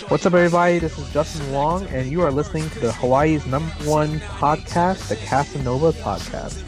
What's up, everybody? This is Justin Wong, and you are listening to the Hawaii's #1 podcast, the Kasanova Podcast.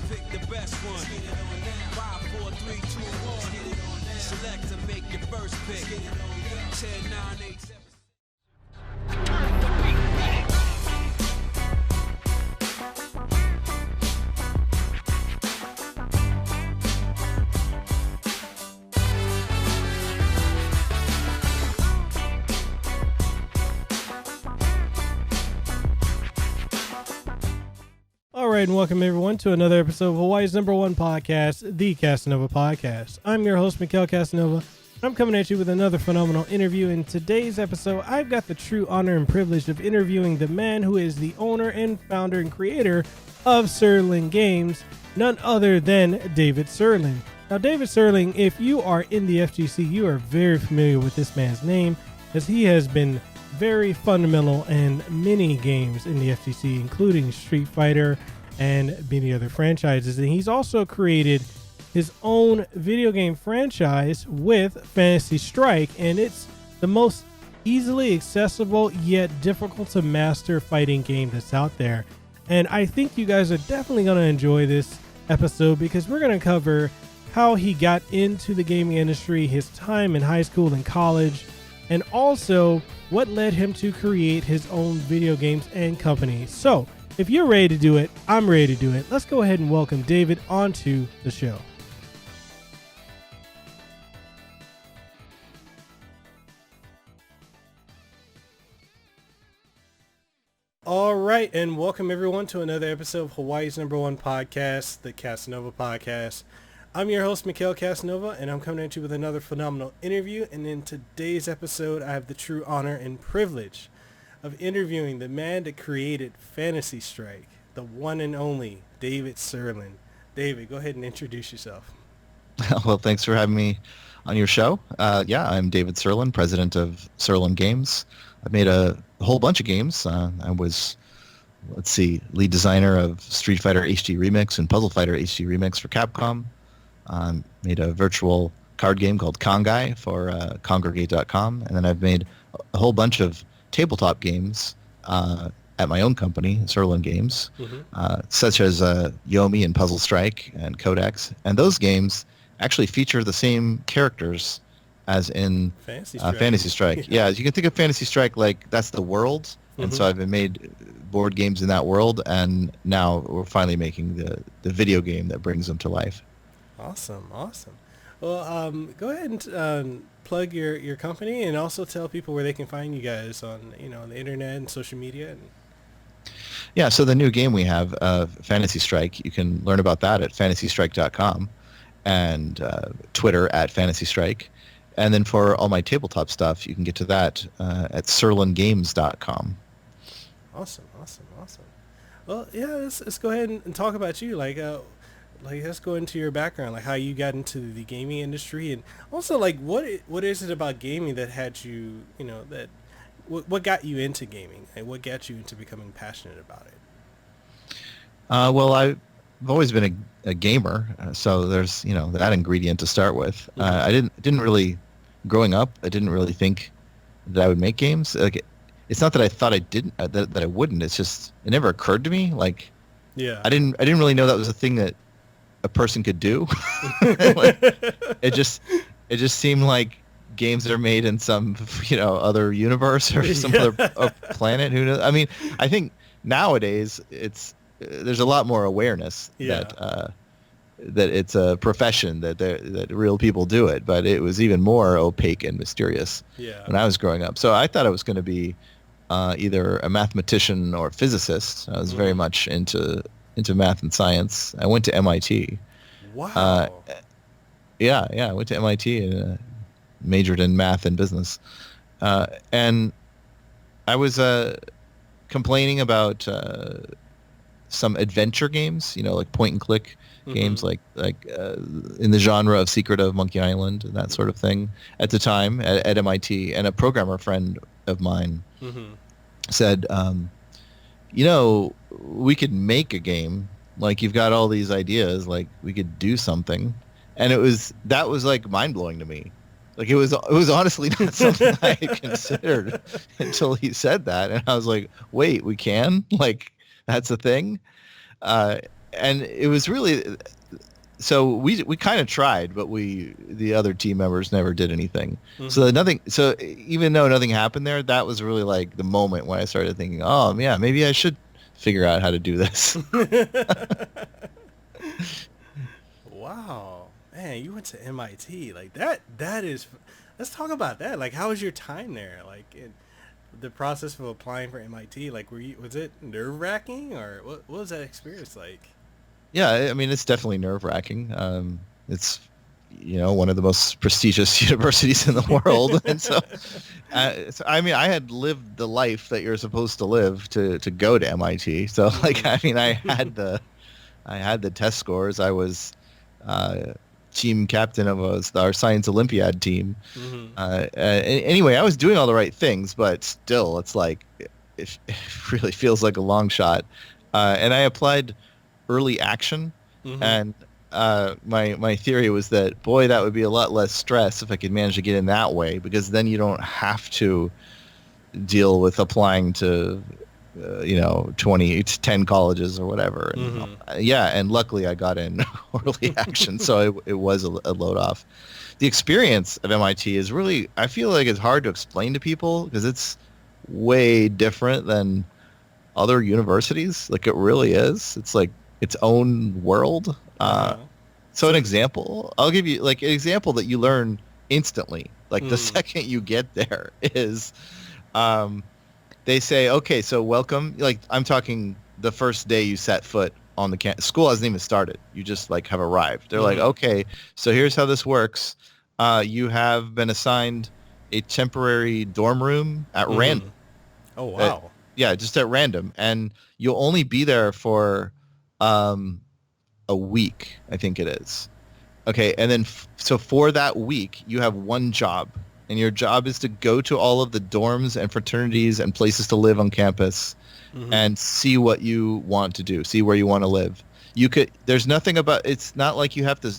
All right, and welcome everyone to another episode of Hawaii's #1 podcast, the Kasanova Podcast. I'm your host, Mekel Kasanova. I'm coming at you with another phenomenal interview. In today's episode, I've got the true honor and privilege of interviewing the man who is the owner and founder and creator of Sirlin Games, none other than David Sirlin. Now, David Sirlin, if you are in the FGC, you are very familiar with this man's name, as he has been very fundamental in many games in the FGC, including Street Fighter and many other franchises. And he's also created his own video game franchise with Fantasy Strike, and it's the most easily accessible yet difficult to master fighting game that's out there. And I think you guys are definitely going to enjoy this episode because we're going to cover how he got into the gaming industry, his time in high school and college, and also what led him to create his own video games and company. So if you're ready to do it, I'm ready to do it. Let's go ahead and welcome David onto the show. All right, and welcome everyone to another episode of Hawaii's #1 podcast, the Kasanova Podcast. I'm your host, Mekel Kasanova, and I'm coming at you with another phenomenal interview. And in today's episode, I have the true honor and privilege of interviewing the man that created Fantasy Strike, the one and only David Sirlin. David, go ahead and introduce yourself. Well, thanks for having me on your show. I'm David Sirlin, president of Sirlin Games. I've made a whole bunch of games. I was, lead designer of Street Fighter HD Remix and Puzzle Fighter HD Remix for Capcom. Made a virtual card game called Kongai for Congregate.com. And then I've made a whole bunch of tabletop games at my own company, Sirlin Games, such as Yomi and Puzzle Strike and Codex. And those games actually feature the same characters as in Fantasy Strike. Yeah, you can think of Fantasy Strike like that's the world. And so I've made board games in that world, and now we're finally making the video game that brings them to life. Awesome. Well, go ahead and plug your company, and also tell people where they can find you guys on the internet and social media. Yeah, so the new game we have, Fantasy Strike, you can learn about that at fantasystrike.com and Twitter at Fantasy Strike. And then for all my tabletop stuff, you can get to that at sirlingames.com. Awesome. Well, yeah, let's go ahead and talk about you. Let's go into your background, like how you got into the gaming industry, and also what is it about gaming that had you, what got you into gaming, and what got you into becoming passionate about it? Well, I've always been a gamer, so there's that ingredient to start with. I didn't really, growing up, I didn't really think that I would make games. It's not that I thought I didn't, that I wouldn't. It's just it never occurred to me. Yeah, I didn't really know that was a thing that a person could do. It just seemed like games are made in some other universe or some other planet. Who knows? I mean, I think nowadays there's a lot more awareness that it's a profession, that real people do it, but it was even more opaque and mysterious when I was growing up. So I thought I was going to be either a mathematician or physicist. I was very much into math and science. I went to MIT. Wow. I went to MIT and majored in math and business. And I was complaining about some adventure games, like point and click games, like in the genre of Secret of Monkey Island and that sort of thing at the time at MIT. And a programmer friend of mine said, we could make a game. Like, you've got all these ideas, like we could do something. And that was like mind blowing to me. Like it was honestly not something I had considered until he said that, and I was like, wait, we can? Like that's a thing? And it was really, so we kind of tried, but the other team members never did anything. Mm-hmm. So even though nothing happened there, that was really like the moment when I started thinking, oh yeah, maybe I should figure out how to do this. Wow, man, you went to MIT. Like that is, let's talk about that. Like, how was your time there? Like the process of applying for MIT, like was it nerve-wracking, or what was that experience like? Yeah, I mean, it's definitely nerve-wracking. It's, one of the most prestigious universities in the world. And so, I mean, I had lived the life that you're supposed to live to go to MIT. So, like, I mean, I had the test scores. I was team captain of our science Olympiad team. Mm-hmm. Anyway, I was doing all the right things, but still, it's like, it really feels like a long shot. And I applied early action, mm-hmm. and my theory was that, boy, that would be a lot less stress if I could manage to get in that way, because then you don't have to deal with applying to 10 colleges or whatever. And, mm-hmm. And luckily I got in early action, so it was a load off. The experience at MIT is really, I feel like it's hard to explain to people because it's way different than other universities. Like, it really is. It's like its own world. So an example, I'll give you like an example that you learn instantly. Like the second you get there is, they say, okay, so welcome. Like, I'm talking the first day you set foot on the campus. School hasn't even started. You just like have arrived. They're like, okay, so here's how this works. You have been assigned a temporary dorm room at random. Oh, wow. Yeah, just at random. And you'll only be there for a week, I think it is. Okay, and then so for that week, you have one job. And your job is to go to all of the dorms and fraternities and places to live on campus, mm-hmm. and see what you want to do, see where you want to live. There's nothing about, it's not like you have to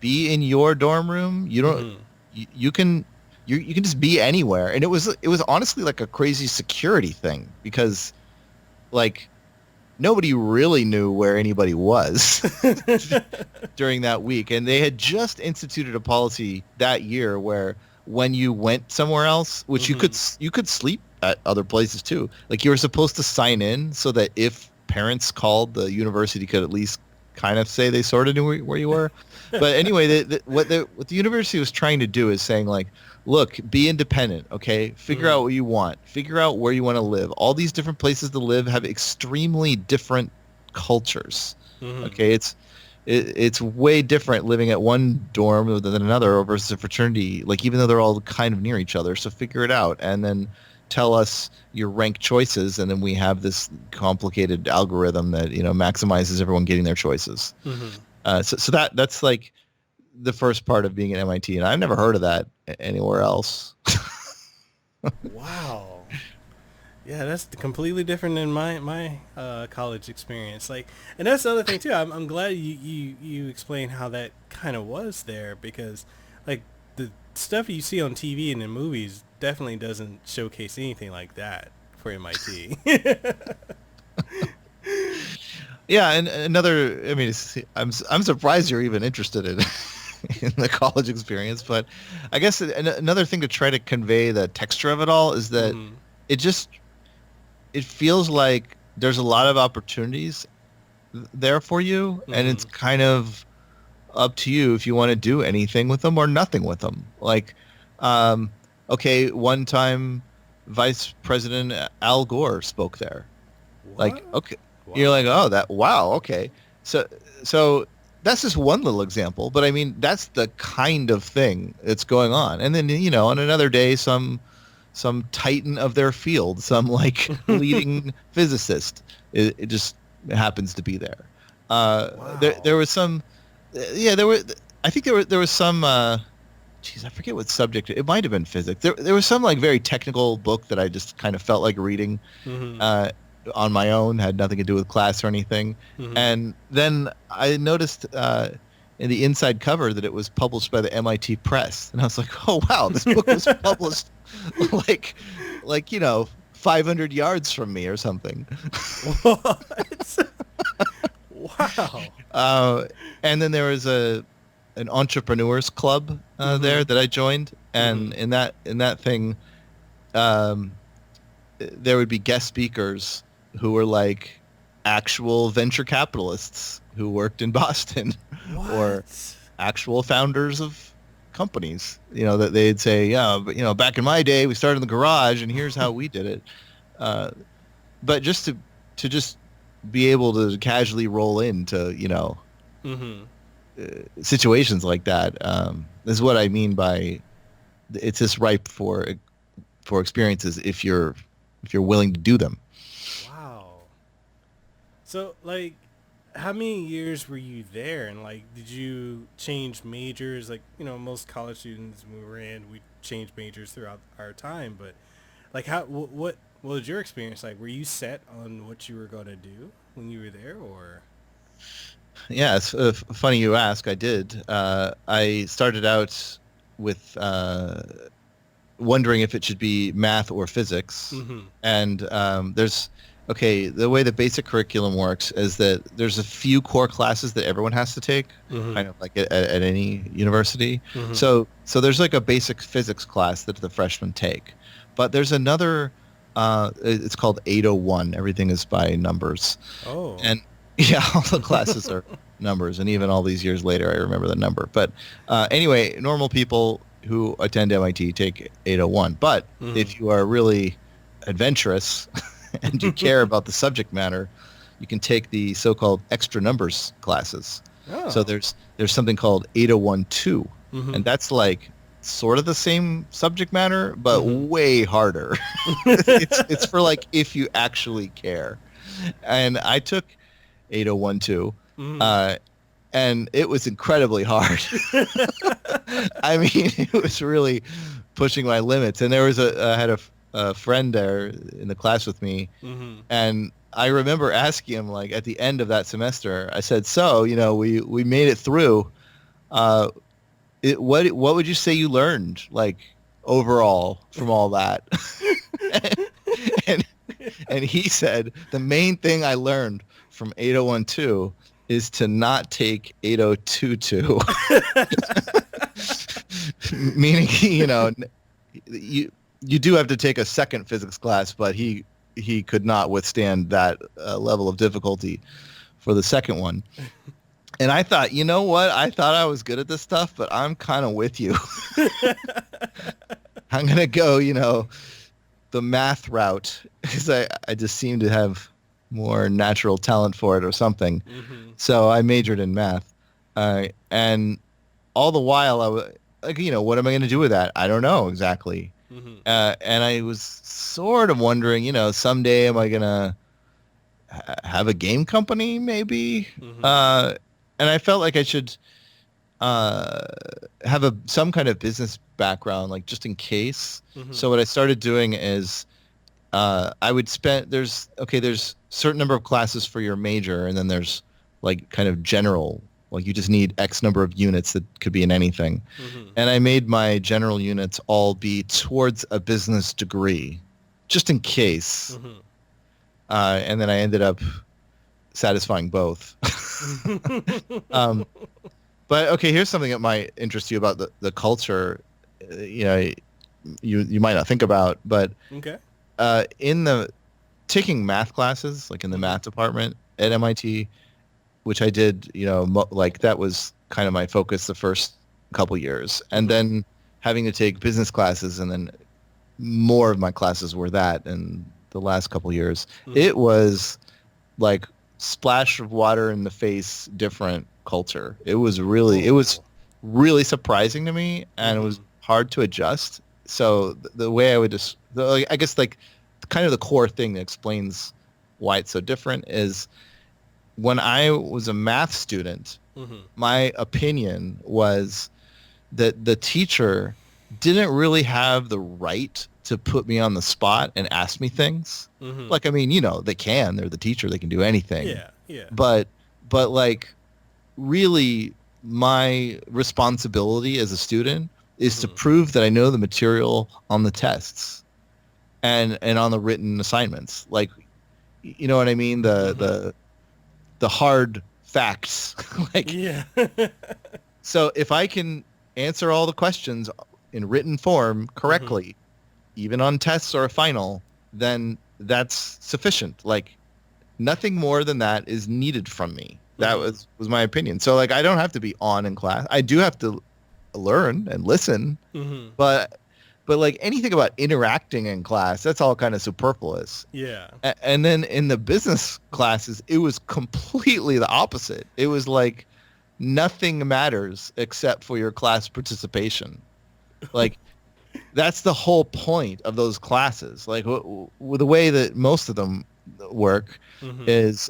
be in your dorm room. You don't, mm-hmm. you can just be anywhere. And it was honestly like a crazy security thing, because like nobody really knew where anybody was during that week. And they had just instituted a policy that year where when you went somewhere else, which mm-hmm. you could sleep at other places too. Like, you were supposed to sign in so that if parents called, the university could at least kind of say they sort of knew where you were. But anyway, what the university was trying to do is saying, like, look, be independent, okay? Figure out what you want. Figure out where you want to live. All these different places to live have extremely different cultures. Mm-hmm. Okay, it's way different living at one dorm than another versus a fraternity, like, even though they're all kind of near each other. So figure it out and then tell us your rank choices, and then we have this complicated algorithm that, maximizes everyone getting their choices. Mm-hmm. So that's like the first part of being at MIT, and I've never heard of that anywhere else. Wow. Yeah, that's completely different than my college experience. Like, and that's the other thing too. I'm glad you explained how that kind of was there, because like the stuff you see on TV and in movies definitely doesn't showcase anything like that for MIT. Yeah, and another, I mean, I'm surprised you're even interested in the college experience, but I guess another thing to try to convey the texture of it all is that it feels like there's a lot of opportunities there for you, and it's kind of up to you if you want to do anything with them or nothing with them. Like, okay, one time Vice President Al Gore spoke there. What? Like, okay, wow. You're like, oh, wow, okay. So that's just one little example, but I mean, that's the kind of thing that's going on. And then, on another day, some titan of their field, some like leading physicist, it just happens to be there. Wow. There was some, I think there was some, I forget what subject, it might have been physics. There was some like very technical book that I just kind of felt like reading on my own, had nothing to do with class or anything. And then I noticed in the inside cover that it was published by the MIT Press, and I was like, oh wow, this book was published like 500 yards from me or something. What? Wow. And then there was an entrepreneurs club there that I joined, and in that thing, there would be guest speakers who were like actual venture capitalists who worked in Boston, or actual founders of companies. That they'd say, yeah, but back in my day, we started in the garage, and here's how we did it. But just to just be able to casually roll into situations like that is what I mean by it's just ripe for experiences if you're willing to do them. Wow. So like, how many years were you there, and like, did you change majors? Like, most college students when we were in, we changed majors throughout our time, but like, what was your experience like? Were you set on what you were going to do when you were there, or? Yeah, it's funny you ask. I did. I started out with wondering if it should be math or physics. And the way the basic curriculum works is that there's a few core classes that everyone has to take, kind of like at any university. So there's like a basic physics class that the freshmen take. But there's another, it's called 801. Everything is by numbers. Oh. And yeah, all the classes are numbers. And even all these years later, I remember the number. But anyway, normal people who attend MIT take 801. But if you are really adventurous and you care about the subject matter, you can take the so-called extra numbers classes. Oh. So there's something called 801-2. And that's like sort of the same subject matter, but way harder. It's for like if you actually care. And I took 801-2, and it was incredibly hard. I mean, it was really pushing my limits. And there was I had a friend there in the class with me, and I remember asking him, like, at the end of that semester, I said, so, we made it through. What would you say you learned, like, overall from all that? and he said, the main thing I learned from 801-2 is to not take 802-2. Meaning, you do have to take a second physics class, but he could not withstand that level of difficulty for the second one. And I thought, you know what? I thought I was good at this stuff, but I'm kind of with you. I'm going to go, the math route, because I just seem to have more natural talent for it or something. So I majored in math. And all the while, I was like, what am I going to do with that? I don't know exactly. And I was sort of wondering, someday am I going to have a game company maybe? And I felt like I should have some kind of business background, like just in case. So what I started doing is I would spend, there's certain number of classes for your major, and then there's like kind of general, like you just need X number of units that could be in anything. And I made my general units all be towards a business degree, just in case. And then I ended up satisfying both. But okay, here's something that might interest you about the culture. You might not think about, but in the taking math classes, like in the math department at MIT, which I did, like that was kind of my focus the first couple years, and then having to take business classes, and then more of my classes were that, and the last couple years, it was like splash of water in the face, different culture. It was really surprising to me, and it was hard to adjust. So the way I would just, I guess, like kind of the core thing that explains why it's so different is when I was a math student, my opinion was that the teacher didn't really have the right to put me on the spot and ask me things. Like, I mean, they can, they're the teacher, they can do anything. Yeah. But like really my responsibility as a student is to Mhm. prove that I know the material on the tests and on the written assignments. Like, you know what I mean? The hard facts. Like, Yeah. so if I can answer all the questions in written form correctly, even on tests or a final, then that's sufficient. Like, nothing more than that is needed from me. That was my opinion. So, like, I don't have to be on in class. I do have to learn and listen, but like anything about interacting in class, that's all kind of superfluous. Yeah. And then in the business classes, it was completely the opposite. It was like nothing matters except for your class participation. Like, that's the whole point of those classes. Like, the way that most of them work is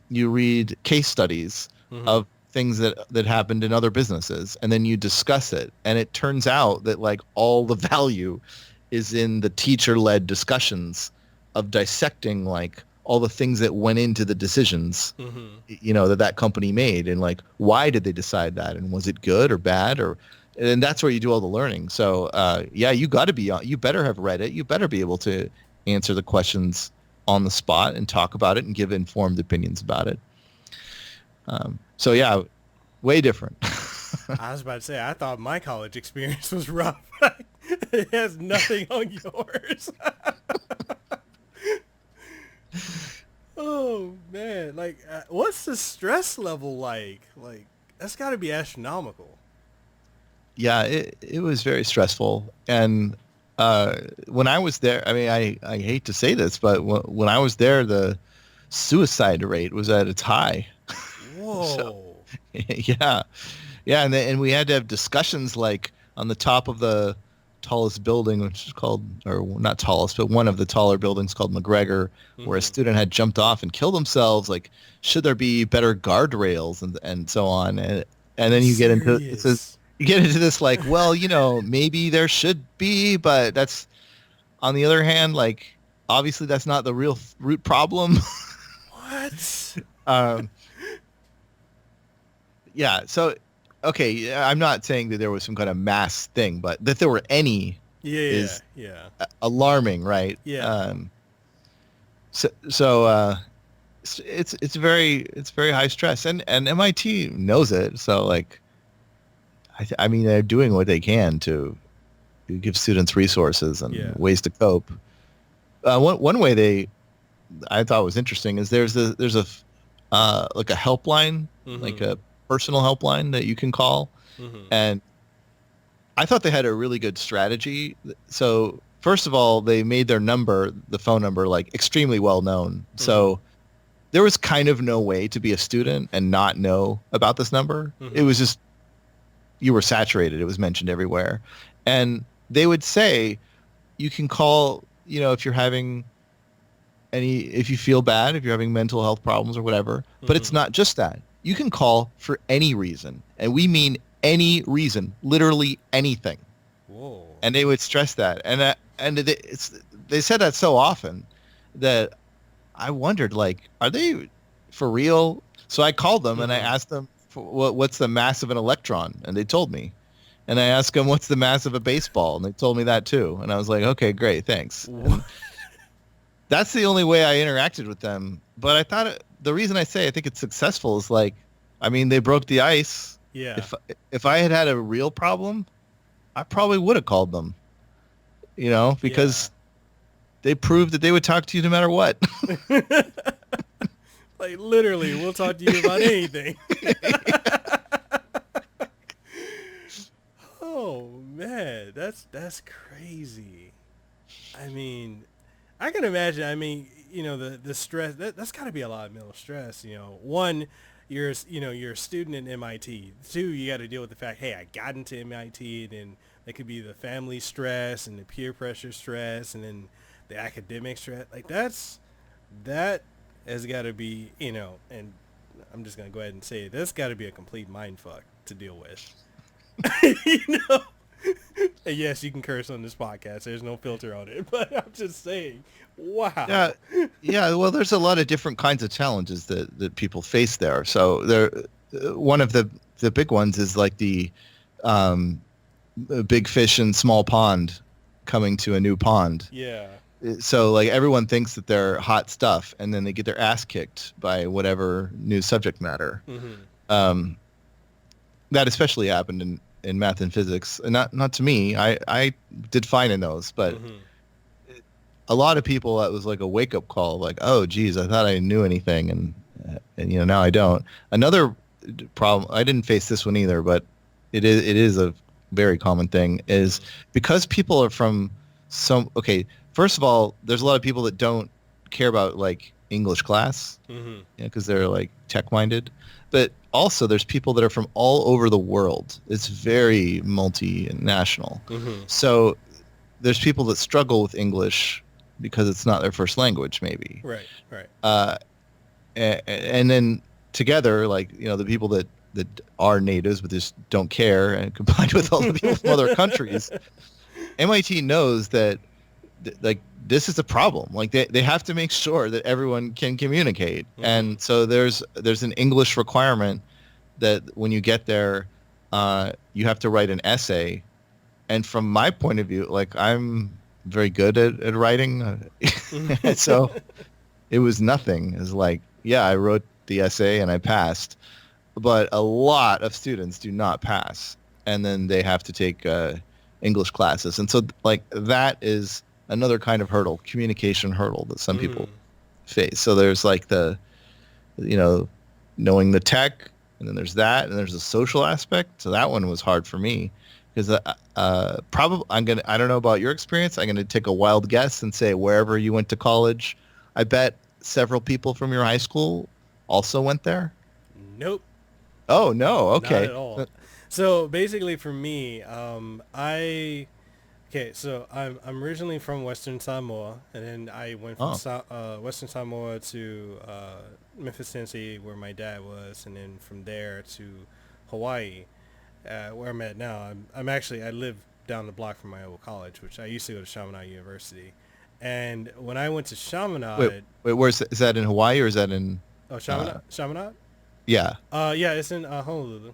you read case studies of things that happened in other businesses, and then you discuss it. And it turns out that, like, all the value is in the teacher-led discussions of dissecting, like, all the things that went into the decisions, you know, that company made, and like, why did they decide that, and was it good or bad, and that's where you do all the learning. So yeah, you better have read it. You better be able to answer the questions on the spot and talk about it and give informed opinions about it. So yeah, way different. I was about to say, I thought my college experience was rough. It has nothing on yours. Oh man, like, what's the stress level like? Like, that's got to be astronomical. Yeah, it was very stressful. And when I was there, I mean, I hate to say this, but when I was there, the suicide rate was at its high. Whoa. So, yeah. And we had to have discussions, like, on the top of the tallest building, which is called, or not tallest, but one of the taller buildings, called McGregor, where a student had jumped off and killed themselves. Like, should there be better guardrails and so on? And then you get into this, like, well, you know, maybe there should be, but that's, on the other hand, like, obviously that's not the real root problem. What? Yeah. So, okay, I'm not saying that there was some kind of mass thing, but that there were any is alarming, right? Yeah. So it's very high stress, and MIT knows it. So, like, I mean, they're doing what they can to give students resources and ways to cope. One way I thought was interesting is there's a like a helpline, like a personal helpline that you can call, and I thought they had a really good strategy. So first of all, they made their number, the phone number, like, extremely well known. So there was kind of no way to be a student and not know about this number. It was just, you were saturated. It was mentioned everywhere. And they would say, you can call, you know, if you're having if you feel bad, if you're having mental health problems or whatever, but it's not just that. You can call for any reason. And we mean any reason, literally anything. Whoa. And they would stress that. And they said that so often that I wondered, like, are they for real? So I called them and I asked them, what's the mass of an electron? And they told me. And I asked them, what's the mass of a baseball? And they told me that too. And I was like, okay, great, thanks. That's the only way I interacted with them. But I thought the reason I think it's successful is, like, I mean, they broke the ice. Yeah. If I had a real problem, I probably would have called them, you know, because they proved that they would talk to you no matter what. Like, literally, we'll talk to you about anything. Oh man, that's crazy. I mean, I can imagine. I mean, you know, the stress, that's got to be a lot of mental stress. You know, one, you're a student in MIT. Two, you got to deal with the fact, hey, I got into MIT, and then there could be the family stress and the peer pressure stress, and then the academic stress. Like, that has got to be, you know, and I'm just gonna go ahead and say it, that's got to be a complete mind fuck to deal with. You know. And yes, you can curse on this podcast. There's no filter on it, but I'm just saying, wow. Yeah. Well, there's a lot of different kinds of challenges that people face there. So one of the the big ones is like the big fish in small pond coming to a new pond. Yeah. So like everyone thinks that they're hot stuff, and then they get their ass kicked by whatever new subject matter. Mm-hmm. That especially happened in math and physics. And not to me. I did fine in those, but a lot of people, that was like a wake up call. Like, oh, geez, I thought I knew anything, and now I don't. Another problem, I didn't face this one either, but it is a very common thing, is because people are from first of all, there's a lot of people that don't care about like English class, because they're like tech minded. But also there's people that are from all over the world. It's very multinational. So there's people that struggle with English because it's not their first language, maybe. Right. And then together, like, the people that are natives but just don't care, and combined with all the people from other countries, MIT knows that like this is a problem. Like they have to make sure that everyone can communicate. And so there's an English requirement that when you get there, you have to write an essay. And from my point of view, like I'm very good at writing. So it was nothing. It's like, yeah, I wrote the essay and I passed. But a lot of students do not pass. And then they have to take English classes. And so like that is another kind of hurdle, communication hurdle that some people face. So there's like the, knowing the tech, and then there's that, and there's the social aspect. So that one was hard for me, because probably I don't know about your experience. I'm going to take a wild guess and say wherever you went to college, I bet several people from your high school also went there. Nope. Oh no. Okay. Not at all. So basically for me, so I'm originally from Western Samoa, and then I went from Western Samoa to Memphis, Tennessee, where my dad was, and then from there to Hawaii, where I'm at now. I live down the block from my old college, which I used to go to Chaminade University. And when I went to Chaminade... Wait, where's is that in Hawaii, or is that in... Oh, Chaminade? Yeah. Yeah, it's in Honolulu.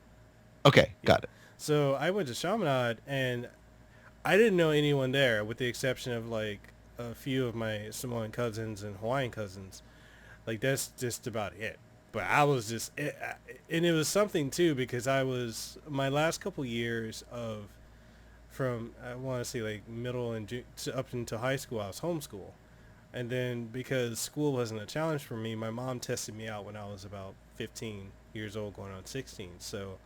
Okay, got it. So I went to Chaminade, and I didn't know anyone there, with the exception of like a few of my Samoan cousins and Hawaiian cousins. Like that's just about it. But I was just, and it was something too, because I was, my last couple years from I want to say like middle and up into high school, I was homeschool. And then because school wasn't a challenge for me, my mom tested me out when I was about 15 years old, going on 16. So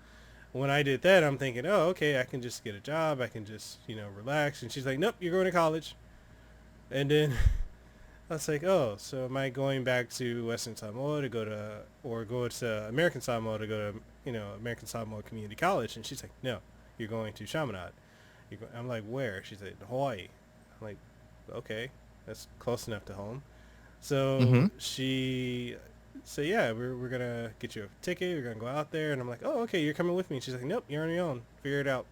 when I did that, I'm thinking, oh, okay, I can just get a job. I can just, relax. And she's like, nope, you're going to college. And then I was like, oh, so am I going back to Western Samoa to go to American Samoa to go to, American Samoa Community College? And she's like, no, you're going to Chaminade. I'm like, where? She's like, Hawaii. I'm like, okay, that's close enough to home. So she said, yeah, we're going to get you a ticket. We're going to go out there. And I'm like, oh, okay, you're coming with me. She's like, nope, you're on your own. Figure it out.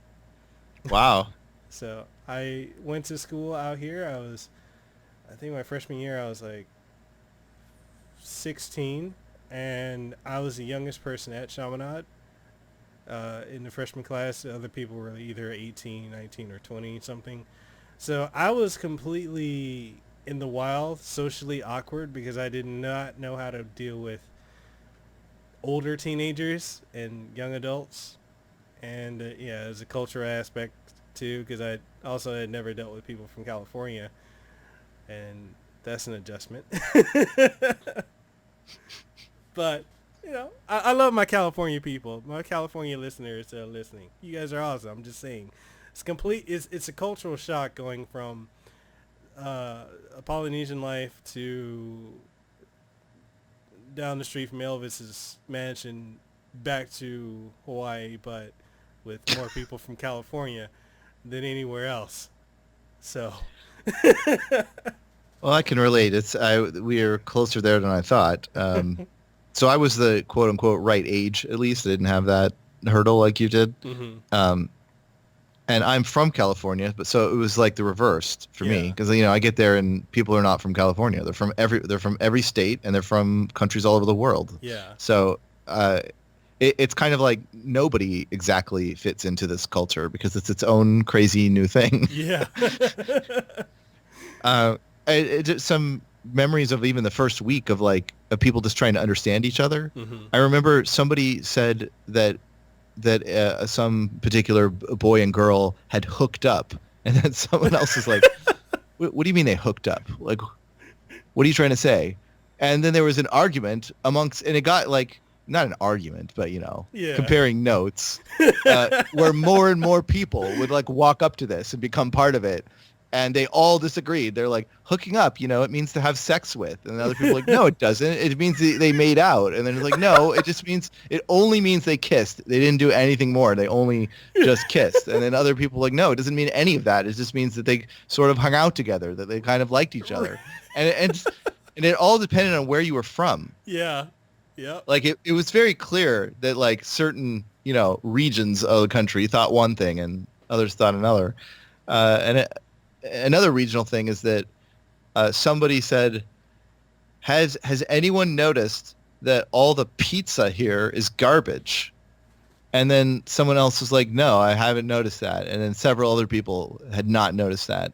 Wow. So I went to school out here. I think my freshman year, I was like 16. And I was the youngest person at Chaminade in the freshman class. The other people were either 18, 19, or 20 something. So I was completely in the wild, socially awkward, because I did not know how to deal with older teenagers and young adults. And there's a cultural aspect too, because I also had never dealt with people from California, and that's an adjustment. But I love my California people, my California listeners that are listening. You guys are awesome. I'm just saying, it's a cultural shock going from a Polynesian life to down the street from Elvis's mansion back to Hawaii, but with more people from California than anywhere else. So well, I can relate. We are closer there than I thought. So I was the quote unquote right age, at least. I didn't have that hurdle like you did. And I'm from California, but so it was like the reverse for me, because I get there and people are not from California. They're from every state, and they're from countries all over the world. Yeah. So it's kind of like nobody exactly fits into this culture because it's its own crazy new thing. Yeah. Just some memories of even the first week of people just trying to understand each other. Mm-hmm. I remember somebody said that some particular boy and girl had hooked up, and then someone else is like, what do you mean they hooked up? Like, what are you trying to say? And then there was an argument and it got not an argument, but comparing notes, where more and more people would walk up to this and become part of it. And they all disagreed. They're like, hooking up, it means to have sex with. And the other people are like, no, it doesn't. It means they made out. And then it's like, no, it only means they kissed. They didn't do anything more. They only just kissed. And then other people are like, no, it doesn't mean any of that. It just means that they sort of hung out together, that they kind of liked each other. And it all depended on where you were from. Yeah. Yeah. It was very clear that certain, regions of the country thought one thing and others thought another. Another regional thing is that somebody said, has anyone noticed that all the pizza here is garbage? And then someone else was like, no, I haven't noticed that. And then several other people had not noticed that.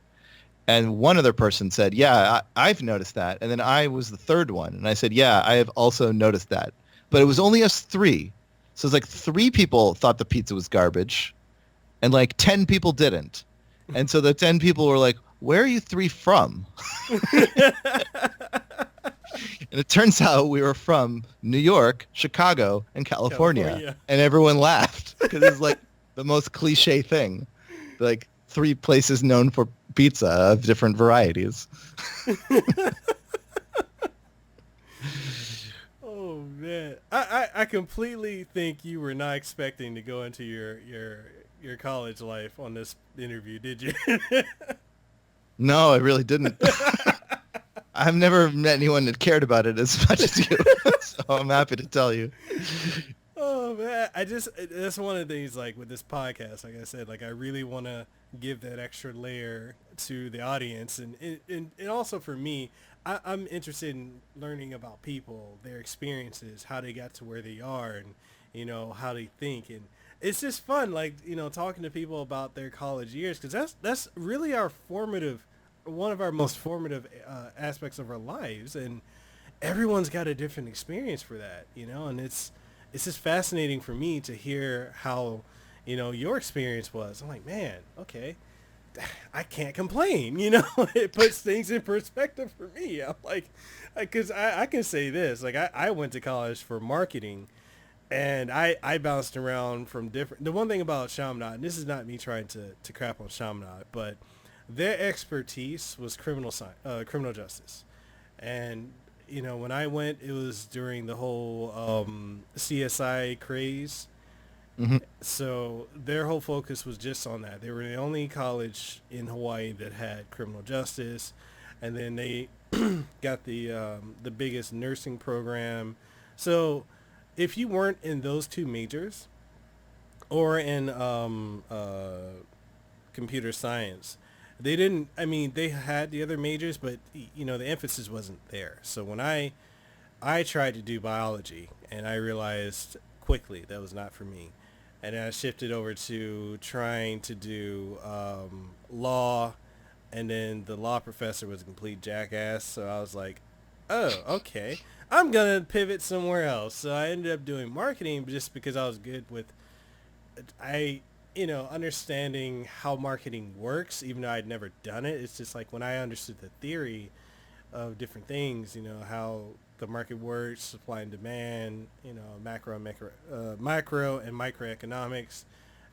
And one other person said, yeah, I've noticed that. And then I was the third one. And I said, yeah, I have also noticed that. But it was only us three. So it's 3 people thought the pizza was garbage and 10 people didn't. And so the 10 people were like, where are you 3 from? And it turns out we were from New York, Chicago, and California. And everyone laughed because it's the most cliche thing. 3 places known for pizza of different varieties. Oh, man. I completely think you were not expecting to go into your college life on this interview, did you? No, I really didn't. I've never met anyone that cared about it as much as you, so I'm happy to tell you. Oh, man. That's one of the things, with this podcast, like I said, I really want to give that extra layer to the audience. And also for me, I'm interested in learning about people, their experiences, how they got to where they are, and, how they think. And it's just fun, talking to people about their college years, because that's really one of our most formative aspects of our lives, and everyone's got a different experience for that, and it's just fascinating for me to hear how, your experience was. I'm like, man, okay, I can't complain, it puts things in perspective for me. I'm like, because I can say this, I went to college for marketing. And I bounced around from the one thing about Chaminade, and this is not me trying to crap on Chaminade, but their expertise was criminal justice. And, when I went, it was during the whole CSI craze. Mm-hmm. So their whole focus was just on that. They were the only college in Hawaii that had criminal justice. And then they got the biggest nursing program. So if you weren't in those 2 majors or in computer science, they had the other majors, but the emphasis wasn't there. So when I tried to do biology, and I realized quickly that was not for me, and I shifted over to trying to do law, and then the law professor was a complete jackass, so I was like, oh, okay, I'm going to pivot somewhere else. So I ended up doing marketing just because I was good with, understanding how marketing works, even though I'd never done it. It's just when I understood the theory of different things, how the market works, supply and demand, macro and micro and microeconomics,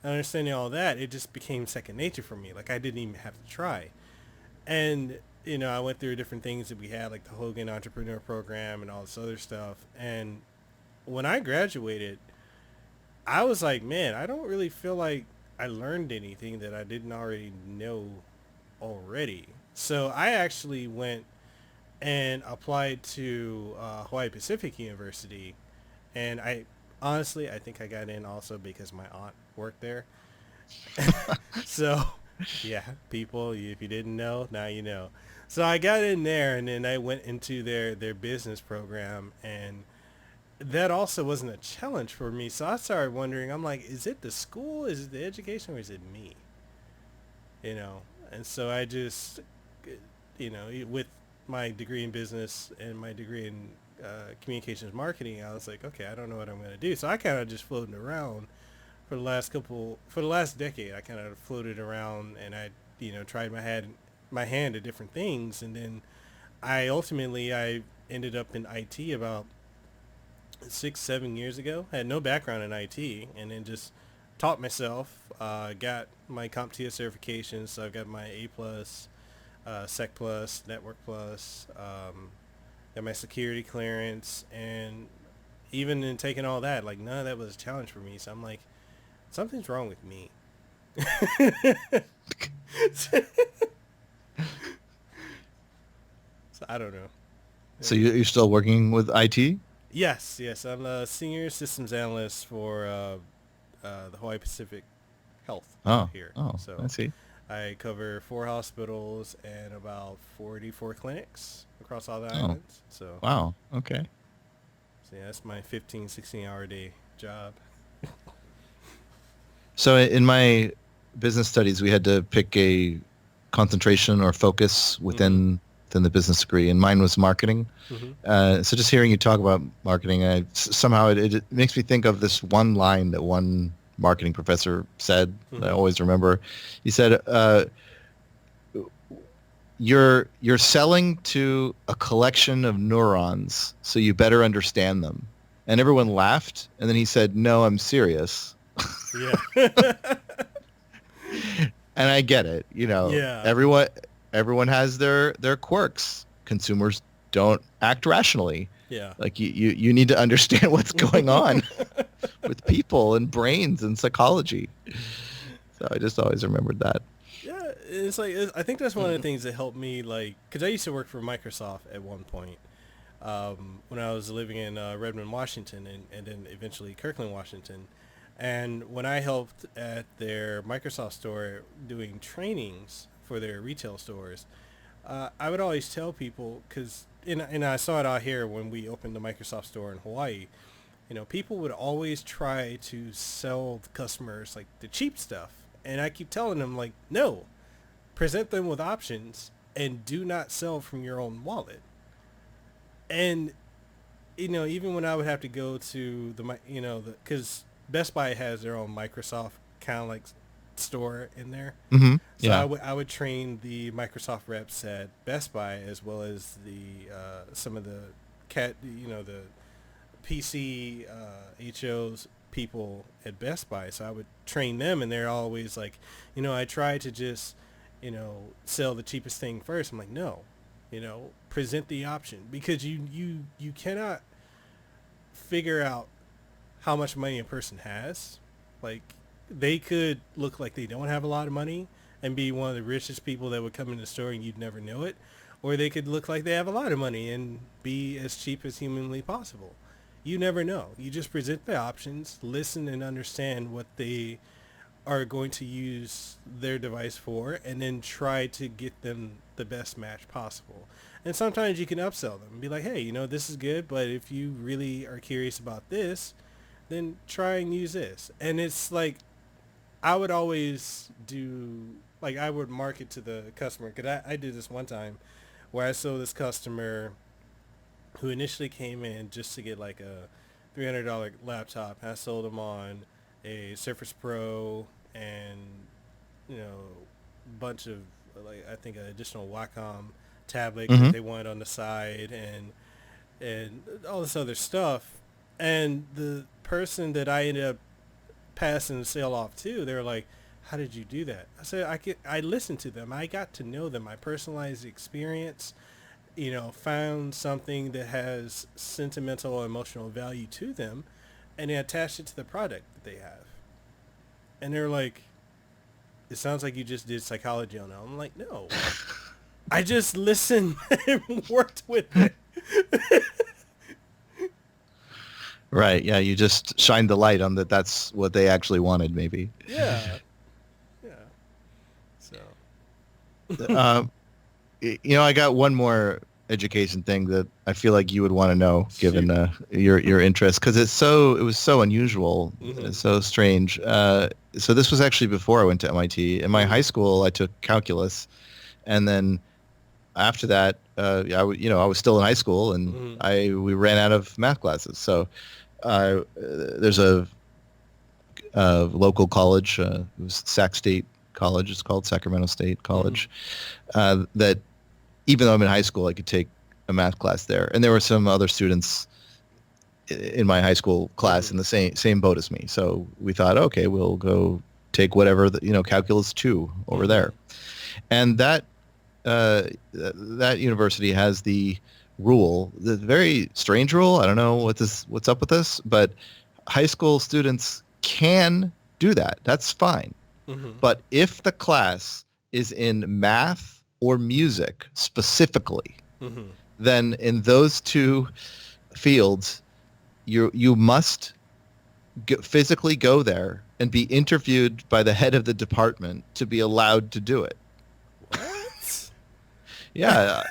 and understanding all that, it just became second nature for me. I didn't even have to try. And I went through different things that we had, like the Hogan Entrepreneur Program and all this other stuff. And when I graduated, I was like, man, I don't really feel like I learned anything that I didn't already know already. So I actually went and applied to Hawaii Pacific University. And I think I got in also because my aunt worked there. So, yeah, people, if you didn't know, now you know. So I got in there, and then I went into their business program, and that also wasn't a challenge for me. So I started wondering, I'm like, is it the school? Is it the education? Or is it me? You know? And so I just, with my degree in business and my degree in communications marketing, I was like, okay, I don't know what I'm going to do. So I kind of just floated around for the last decade. I kind of floated around and I, tried my hand at different things. And then I ended up in IT about 6-7 years ago. I had no background in IT, and then just taught myself. Got my CompTIA certifications, so I've got my A plus, Sec plus, Network plus. Got my security clearance, and even in taking all that, like none of that was a challenge for me. So I'm like, something's wrong with me. So I don't know. So you're still working with IT? Yes. I'm a senior systems analyst for the Hawaii Pacific Health here. Oh, So I see. I cover 4 hospitals and about 44 clinics across all the islands. So Wow. Okay. So yeah, that's my 15, 16-hour day job. So in my business studies, we had to pick a concentration or focus within the business degree, and mine was marketing. So just hearing you talk about marketing, somehow it makes me think of this one line that one marketing professor said that I always remember. He said, "You're selling to a collection of neurons, so you better understand them." And everyone laughed, and then he said, "No, I'm serious." Yeah. And I get it. Yeah. Everyone has their quirks. Consumers don't act rationally. Yeah. Like you need to understand what's going on with people and brains and psychology. So I just always remembered that. Yeah, it's like I think that's one of the things that helped me, like, because I used to work for Microsoft at one point when I was living in Redmond, Washington, and then eventually Kirkland, Washington. And when I helped at their Microsoft store doing trainings for their retail stores, I would always tell people, and I saw it out here when we opened the Microsoft store in Hawaii, people would always try to sell the customers like the cheap stuff. And I keep telling them, like, no, present them with options and do not sell from your own wallet. And, even when I would have to go to because Best Buy has their own Microsoft kind of like store in there. Mm-hmm. So Yeah. I would train the Microsoft reps at Best Buy as well as the some of the the PC HOs people at Best Buy. So I would train them, and they're always like, I try to just sell the cheapest thing first. I'm like, no, present the option, because you cannot figure out how much money a person has. Like, they could look like they don't have a lot of money and be one of the richest people that would come in the store and you'd never know it. Or they could look like they have a lot of money and be as cheap as humanly possible. You never know. You just present the options, listen and understand what they are going to use their device for, and then try to get them the best match possible. And sometimes you can upsell them and be like, hey, this is good, but if you really are curious about this, then try and use this. And it's like, I would always I would market to the customer, because I did this one time where I saw this customer who initially came in just to get like a $300 laptop. I sold him on a Surface Pro and, a bunch of, like, I think an additional Wacom tablet that they wanted on the side, and all this other stuff. And the person that I ended up passing the sale off to, they were like, how did you do that? I said, I listened to them. I got to know them. I personalized the experience, found something that has sentimental or emotional value to them, and then attached it to the product that they have. And they're like, it sounds like you just did psychology on that. I'm like, no. I just listened and worked with it. Right. Yeah. You just shined the light on that. That's what they actually wanted, maybe. Yeah. So. I got one more education thing that I feel like you would want to know, given your interest, because it was so unusual, so strange. So this was actually before I went to MIT. In my high school, I took calculus, and then after that, I was still in high school, and we ran out of math classes. So there's a local college, it was Sac State College. It's called Sacramento State College. That even though I'm in high school, I could take a math class there, and there were some other students in my high school class in the same boat as me. So we thought, okay, we'll go take whatever calculus 2 over there, and that university has the very strange rule. I don't know what's up with this, but high school students can do that. That's fine. But if the class is in math or music specifically, then in those two fields, you must physically go there and be interviewed by the head of the department to be allowed to do it. What? Yeah.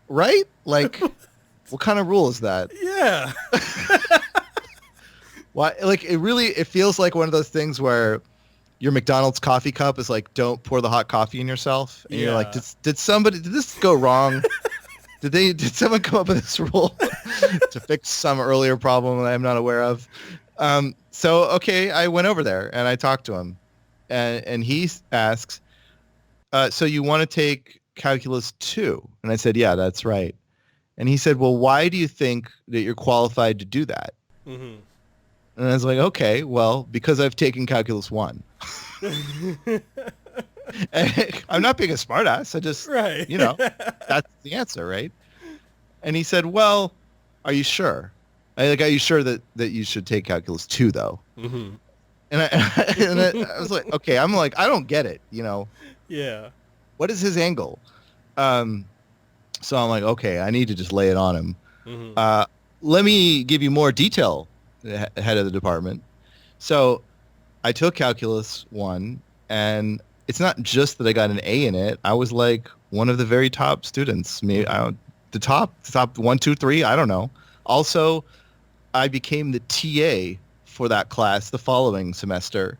Right? Like, what kind of rule is that? Yeah. Why? Like, it feels like one of those things where your McDonald's coffee cup is like, don't pour the hot coffee in yourself. And you're like, did this go wrong? Did someone come up with this rule to fix some earlier problem that I'm not aware of? So, okay, I went over there and I talked to him, and he asks, so you want to take calculus 2? And I said, yeah, that's right. And he said, well, why do you think that you're qualified to do that? And I was like, okay, well, because I've taken calculus 1. I'm not being a smartass. I just, that's the answer, right? And he said, well, are you sure? Are you sure that you should take calculus 2, though? And I was like, okay, I don't get it, Yeah. What is his angle? So I'm like, okay, I need to just lay it on him. Let me give you more detail, head of the department. So I took calculus 1, and it's not just that I got an A in it. I was like one of the very top students. The top 1, 2, 3. I don't know. Also, I became the TA for that class the following semester,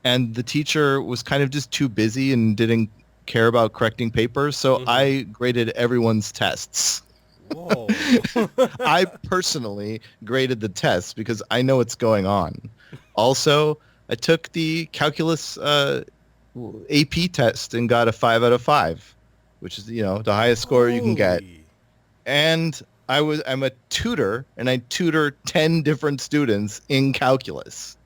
and the teacher was kind of just too busy and didn't care about correcting papers. So I graded everyone's tests. Whoa. I personally graded the tests because I know what's going on. Also, I took the calculus AP test and got a 5 out of 5, which is, the highest score you can get. And I'm a tutor, and I tutor 10 different students in calculus.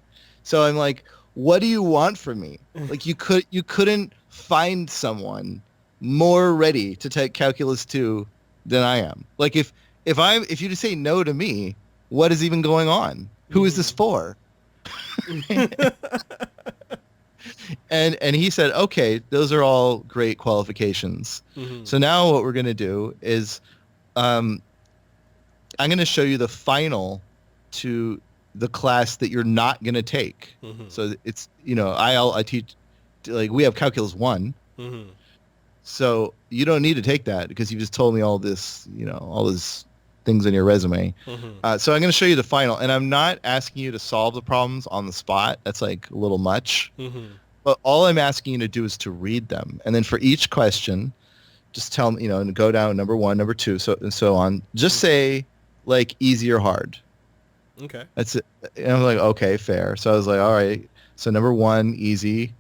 So I'm like, what do you want from me? Like, you couldn't find someone more ready to take calculus 2 than I am. Like, if you just say no to me, what is even going on? Who is this for? And he said, okay, those are all great qualifications. So now what we're going to do is I'm going to show you the final to the class that you're not going to take. So it's, I teach, like, we have calculus 1. So you don't need to take that because you just told me all this, all these things on your resume. So I'm going to show you the final, and I'm not asking you to solve the problems on the spot. That's like a little much. But all I'm asking you to do is to read them. And then for each question, just tell me, and go down number 1, number 2, and so on. Just say, like, easy or hard. Okay. That's it. And I'm like, okay, fair. So I was like, all right. So number 1, easy.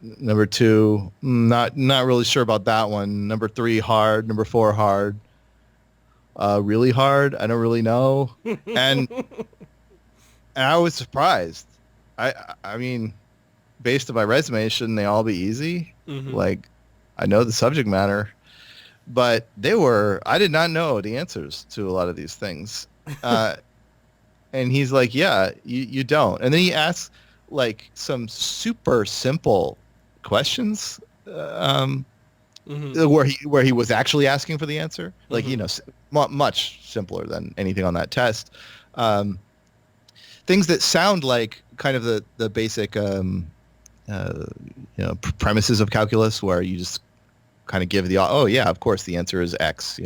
Number 2, not really sure about that one. Number 3, hard. Number 4, hard. Really hard? I don't really know. And I was surprised. I mean, based on my resume, shouldn't they all be easy? Like, I know the subject matter, but I did not know the answers to a lot of these things. And he's like, yeah, you don't. And then he asks, like, some super simple questions where he was actually asking for the answer, like, much simpler than anything on that test. Things that sound like kind of the basic premises of calculus, where you just kind of give oh yeah, of course the answer is X.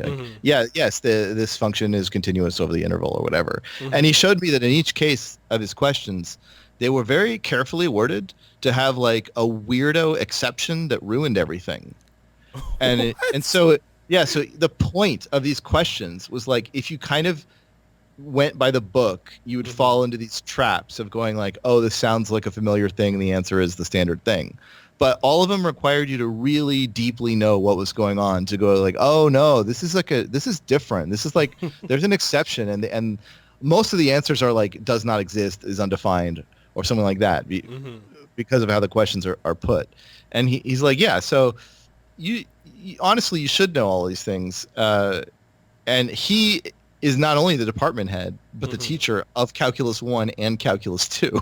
Yes, this function is continuous over the interval or whatever. And he showed me that in each case of his questions, they were very carefully worded to have like a weirdo exception that ruined everything. And so the point of these questions was like, if you kind of went by the book, you would fall into these traps of going like, oh, this sounds like a familiar thing. The answer is the standard thing. But all of them required you to really deeply know what was going on to go like, oh no, this is different. This is like, there's an exception. And most of the answers are like, does not exist, is undefined, or something like that because of how the questions are put. And he's like, yeah, so you honestly, you should know all these things. And he is not only the department head, but the teacher of Calculus 1 and Calculus 2.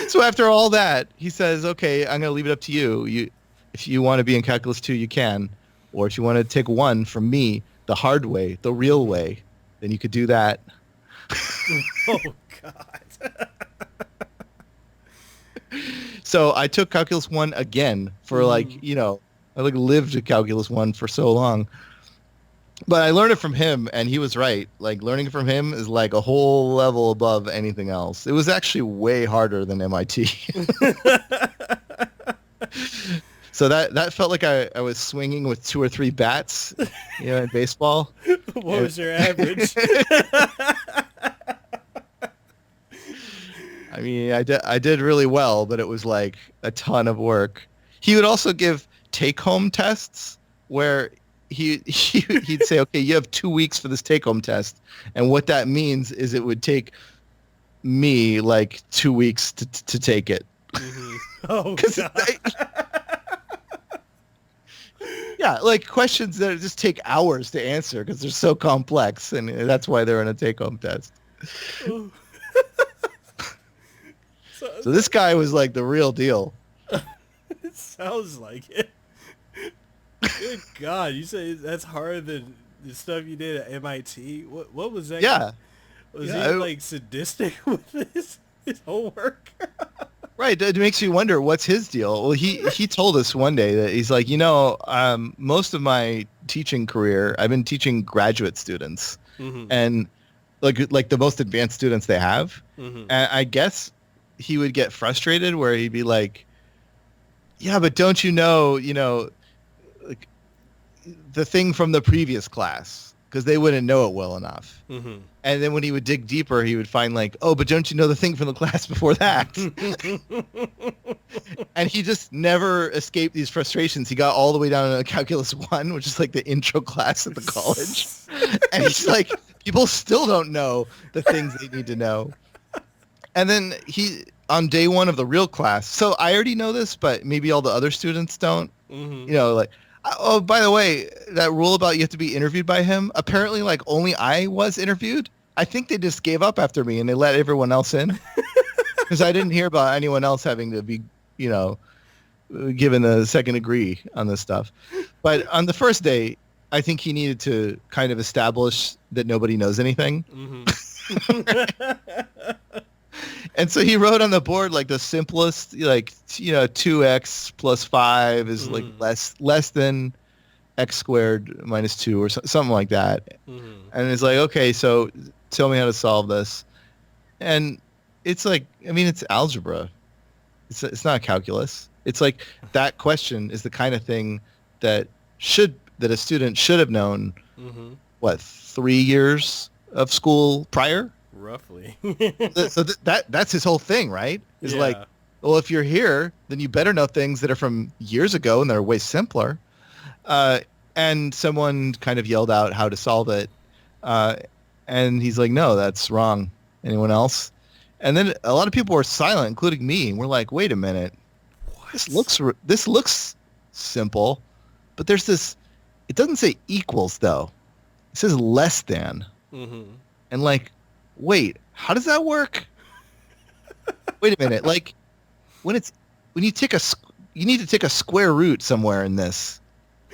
So after all that, he says, okay, I'm going to leave it up to you. If you want to be in Calculus 2, you can. Or if you want to take 1 from me, the hard way, the real way, then you could do that. Oh, God. So I took Calculus 1 again for I lived Calculus 1 for so long. But I learned it from him, and he was right. Like, learning from him is like a whole level above anything else. It was actually way harder than MIT. So that felt like I was swinging with 2 or 3 bats, in baseball. What was your average? I mean, I did really well, but it was like a ton of work. He would also give take-home tests where he'd say, okay, you have 2 weeks for this take-home test, and what that means is it would take me like 2 weeks to take it. Oh, God. Yeah, like questions that just take hours to answer because they're so complex, and that's why they're in a take-home test. So this guy was like the real deal. It sounds like it. Good God, you say that's harder than the stuff you did at MIT? What was that? Yeah. Was he like sadistic with his homework? Right. It makes you wonder what's his deal. Well, he told us one day that he's like, most of my teaching career, I've been teaching graduate students and like the most advanced students they have. And I guess he would get frustrated where he'd be like, yeah, but don't you know, like the thing from the previous class, because they wouldn't know it well enough. And then when he would dig deeper, he would find like, oh, but don't you know the thing from the class before that? And he just never escaped these frustrations. He got all the way down to Calculus 1, which is like the intro class at the college. And he's like, people still don't know the things they need to know. And then on day 1 of the real class, so I already know this, but maybe all the other students don't, like, oh, by the way, that rule about you have to be interviewed by him, apparently like only I was interviewed. I think they just gave up after me and they let everyone else in because I didn't hear about anyone else having to be, given a second degree on this stuff. But on the first day, I think he needed to kind of establish that nobody knows anything. And so he wrote on the board like the simplest, like, 2x plus 5 is like less than x squared minus 2 or something like that. And it's like, okay, so tell me how to solve this. And it's like, I mean, it's algebra. It's not calculus. It's like that question is the kind of thing that a student should have known, 3 years of school prior? Roughly. So that's his whole thing, right? Is like, well, if you're here, then you better know things that are from years ago and they're way simpler. And someone kind of yelled out how to solve it. And he's like, no, that's wrong. Anyone else? And then a lot of people were silent, including me. And we're like, wait a minute. What? This looks simple, but there's this, it doesn't say equals though. It says less than. And like, wait, how does that work? Wait a minute. Like when you need to take a square root somewhere in this.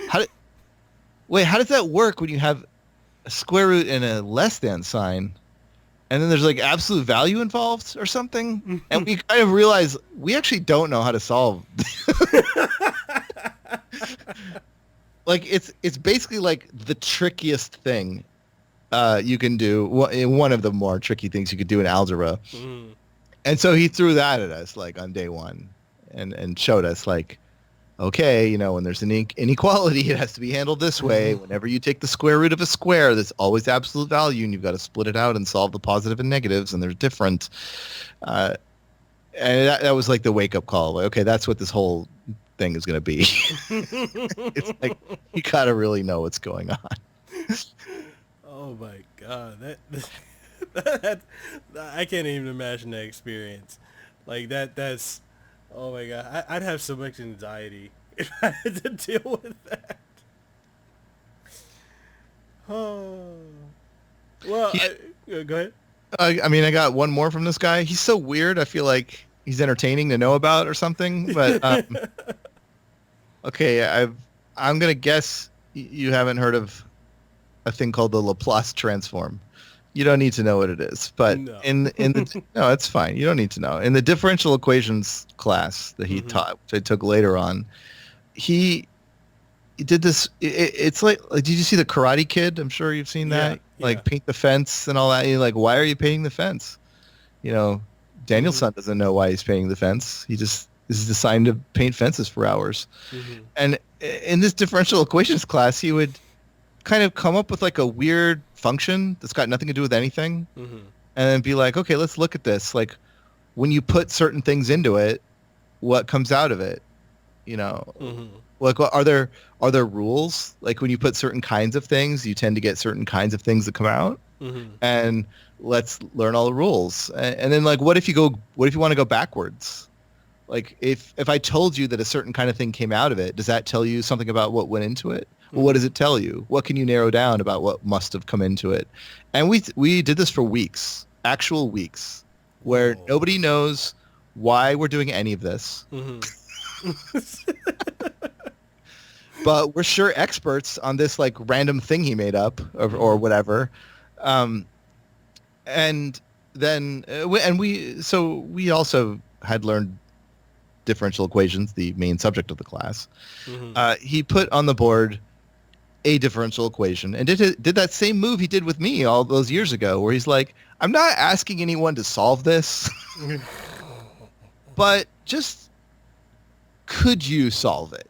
How does that work when you have a square root and a less than sign? And then there's like absolute value involved or something. And we kind of realize we actually don't know how to solve. Like it's basically like the trickiest thing you can do. One of the more tricky things you could do in algebra. Mm. And so he threw that at us like on day one, and showed us like, okay, you know, when there's an inequality, it has to be handled this way. Whenever you take the square root of a square, there's always absolute value, and you've got to split it out and solve the positive and negatives, and they're different. And that was like the wake-up call. Like, okay, that's what this whole thing is going to be. It's like, you got to really know what's going on. Oh my god, that I can't even imagine that experience. Like that's oh my god, I'd have so much anxiety if I had to deal with that. Oh, well, go ahead. I mean, I got one more from this guy. He's so weird. I feel like he's entertaining to know about or something. But okay, I'm gonna guess you haven't heard of a thing called the Laplace transform. You don't need to know what it is, but No. in the no, it's fine. You don't need to know. In the differential equations class that he taught, which I took later on, he did this. It's like, did you see the Karate Kid? I'm sure you've seen that. Yeah, Like paint the fence and all that. And you're like, why are you painting the fence? You know, Daniel's son doesn't know why he's painting the fence. He just is designed to paint fences for hours. Mm-hmm. And in this differential equations class, he would kind of come up with like a weird function that's got nothing to do with anything, and then be like, okay, let's look at this. Like, when you put certain things into it, what comes out of it? You know, like, are there rules? Like, when you put certain kinds of things, you tend to get certain kinds of things that come out. And let's learn all the rules. And then, like, what if you want to go backwards? Like, if I told you that a certain kind of thing came out of it, does that tell you something about what went into it? Well, what does it tell you? What can you narrow down about what must have come into it? And we did this for weeks, actual weeks, where nobody knows why we're doing any of this. But we're sure experts on this like random thing he made up or whatever. And then we also had learned differential equations, the main subject of the class. He put on the board a differential equation and did that same move he did with me all those years ago, where he's like, I'm not asking anyone to solve this, but just could you solve it?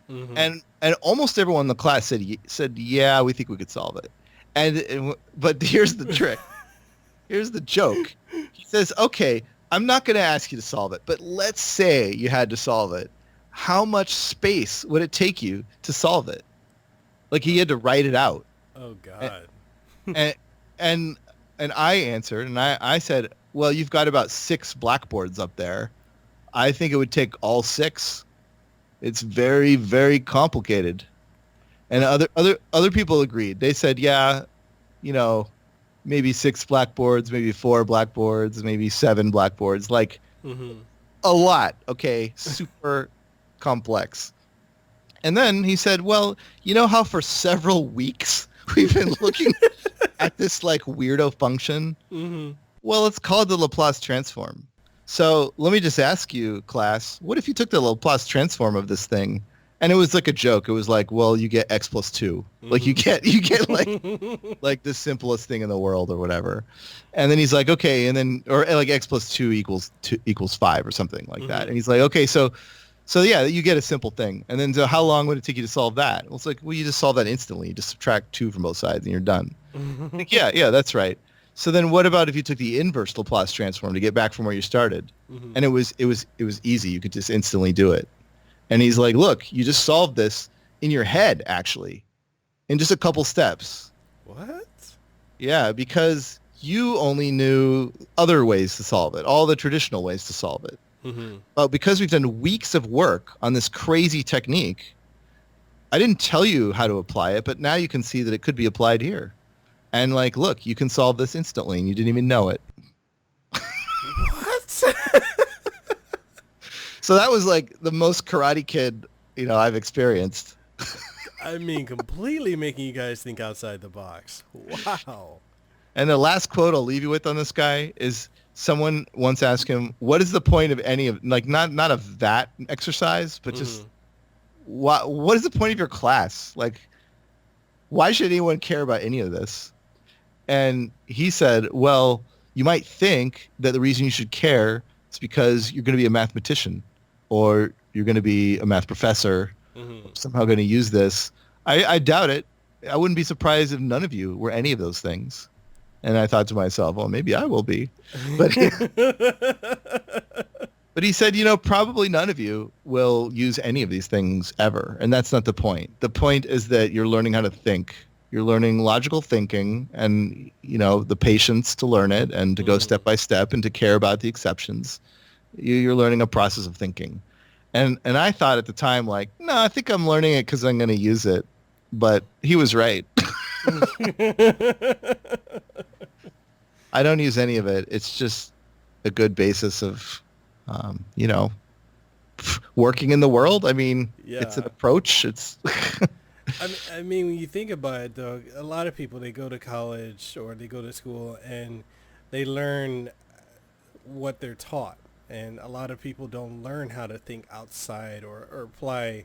And almost everyone in the class said yeah, we think we could solve it. But here's the trick. Here's the joke. He says, okay, I'm not going to ask you to solve it, but let's say you had to solve it. How much space would it take you to solve it? Like, he had to write it out. Oh God. And I answered, and I said, well, you've got about 6 blackboards up there. I think it would take all 6. It's very, very complicated. And other people agreed. They said, yeah, you know, maybe 6 blackboards, maybe 4 blackboards, maybe 7 blackboards, like a lot. Okay, super complex. And then he said, well, you know how for several weeks we've been looking at this like weirdo function? Well, it's called the Laplace transform. So let me just ask you, class, what if you took the Laplace transform of this thing? And it was like a joke. It was like, well, you get x plus 2. Like you get like the simplest thing in the world or whatever. And then he's like, okay, and then or like x plus 2 equals 5 or something like that. And he's like, okay, so yeah, you get a simple thing. And then so how long would it take you to solve that? Well, it's like, well, you just solve that instantly. You just subtract 2 from both sides and you're done. Like, yeah, that's right. So then what about if you took the inverse Laplace transform to get back from where you started? And it was easy. You could just instantly do it. And he's like, look, you just solved this in your head, actually, in just a couple steps. What? Yeah, because you only knew other ways to solve it, all the traditional ways to solve it. But because we've done weeks of work on this crazy technique, I didn't tell you how to apply it, but now you can see that it could be applied here. And like, look, you can solve this instantly, and you didn't even know it. What? So that was like the most Karate Kid, I've experienced. I mean, completely making you guys think outside the box. Wow. And the last quote I'll leave you with on this guy is someone once asked him, what is the point of any of, like, not of that exercise, but just what is the point of your class? Like, why should anyone care about any of this? And he said, well, you might think that the reason you should care is because you're going to be a mathematician or you're going to be a math professor, somehow going to use this. I doubt it. I wouldn't be surprised if none of you were any of those things. And I thought to myself, well, maybe I will be. But but he said, probably none of you will use any of these things ever. And that's not the point. The point is that you're learning how to think. You're learning logical thinking and, the patience to learn it and to go step by step and to care about the exceptions. You're learning a process of thinking. And I thought at the time, like, no, I think I'm learning it because I'm going to use it. But he was right. I don't use any of it. It's just a good basis of, working in the world. I mean, It's an approach. It's. I mean, when you think about it, though, a lot of people, they go to college or they go to school and they learn what they're taught. And a lot of people don't learn how to think outside or apply,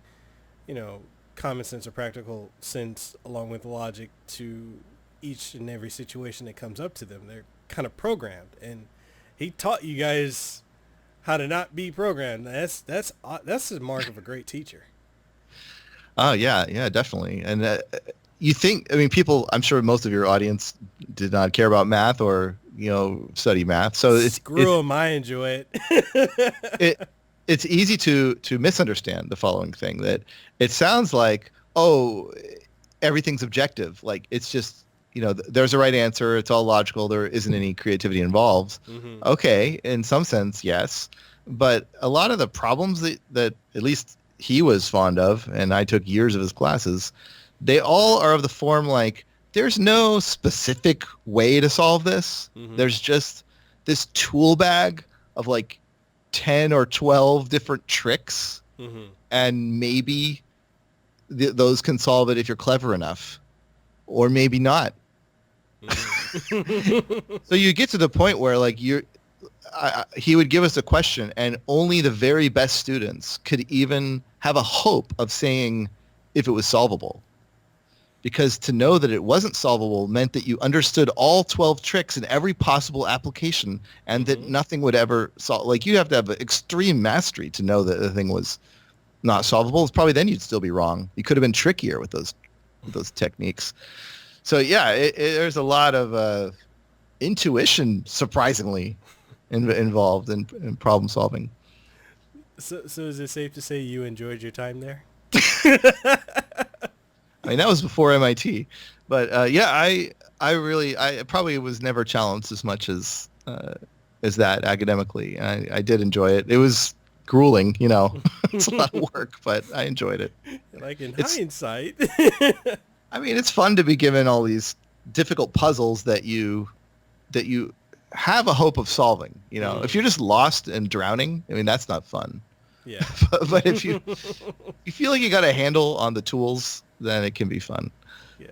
common sense or practical sense along with logic to each and every situation that comes up to them. They're kind of programmed. And he taught you guys how to not be programmed. That's the mark of a great teacher. Oh, yeah, definitely. And you think, people, I'm sure most of your audience did not care about math or, study math. So Screw them, I enjoy it. It's easy to misunderstand the following thing, that it sounds like, oh, everything's objective. Like, it's just, there's a right answer. It's all logical. There isn't any creativity involved. Mm-hmm. Okay, in some sense, yes. But a lot of the problems that at least he was fond of, and I took years of his classes, they all are of the form like, there's no specific way to solve this. Mm-hmm. There's just this tool bag of like 10 or 12 different tricks, and maybe those can solve it if you're clever enough, or maybe not. So you get to the point where like he would give us a question and only the very best students could even have a hope of saying if it was solvable. Because to know that it wasn't solvable meant that you understood all 12 tricks in every possible application and that nothing would ever solve. Like, you have to have extreme mastery to know that the thing was not solvable. It's probably then you'd still be wrong. You could have been trickier with those techniques. So yeah, there's a lot of intuition, surprisingly, involved in problem solving. So is it safe to say you enjoyed your time there? I mean, that was before MIT, but I probably was never challenged as much as that academically. I did enjoy it. It was grueling, it's a lot of work, but I enjoyed it. Like in hindsight. I mean, it's fun to be given all these difficult puzzles that you have a hope of solving. If you're just lost and drowning, I mean, that's not fun. Yeah. but if you feel like you got a handle on the tools, then it can be fun. Yeah.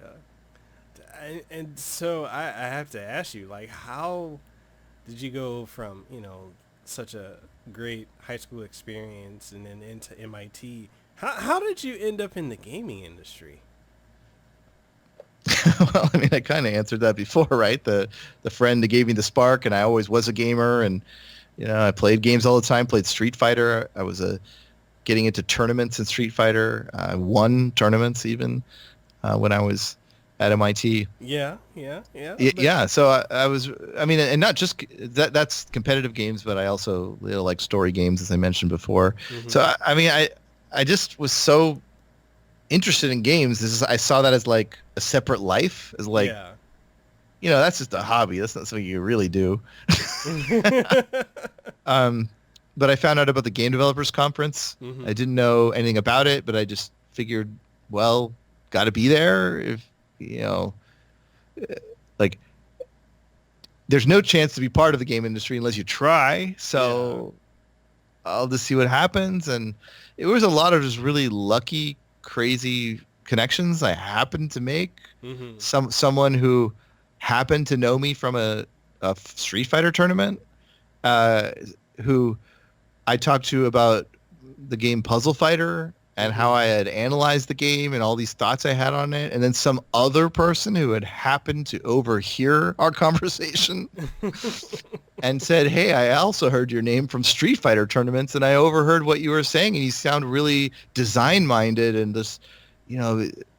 And so I have to ask you, like, how did you go from, such a great high school experience and then into MIT? How did you end up in the gaming industry? Well, I mean, I kind of answered that before, right? The friend that gave me the spark, and I always was a gamer, and I played games all the time. Played Street Fighter. I was getting into tournaments in Street Fighter. I won tournaments even when I was at MIT. Yeah. So I was. I mean, and not just that. That's competitive games, but I also like story games, as I mentioned before. Mm-hmm. So I mean, I just was so interested in games. I saw that as like a separate life, as like, that's just a hobby. That's not something you really do. But I found out about the Game Developers Conference. Mm-hmm. I didn't know anything about it, but I just figured, well, got to be there. If like, there's no chance to be part of the game industry unless you try. So I'll just see what happens. And it was a lot of just really lucky, crazy connections I happened to make. Mm-hmm. Someone who happened to know me from a Street Fighter tournament, who I talked to about the game Puzzle Fighter, and how I had analyzed the game and all these thoughts I had on it. And then some other person who had happened to overhear our conversation and said, hey, I also heard your name from Street Fighter tournaments and I overheard what you were saying and you sound really design minded and this,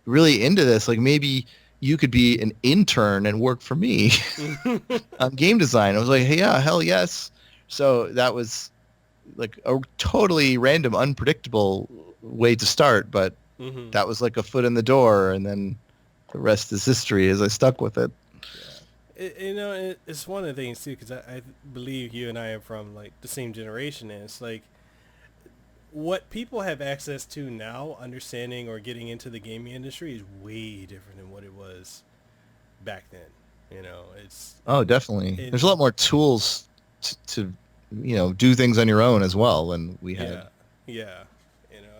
really into this. Like maybe you could be an intern and work for me on game design. I was like, hey, yeah, hell yes. So that was like a totally random, unpredictable way to start, but that was like a foot in the door, and then the rest is history as I stuck with it. Yeah. It's one of the things too, because I believe you and I are from like the same generation, and it's like what people have access to now, understanding or getting into the gaming industry is way different than what it was back then. Definitely. There's a lot more tools to do things on your own as well than we had. Yeah.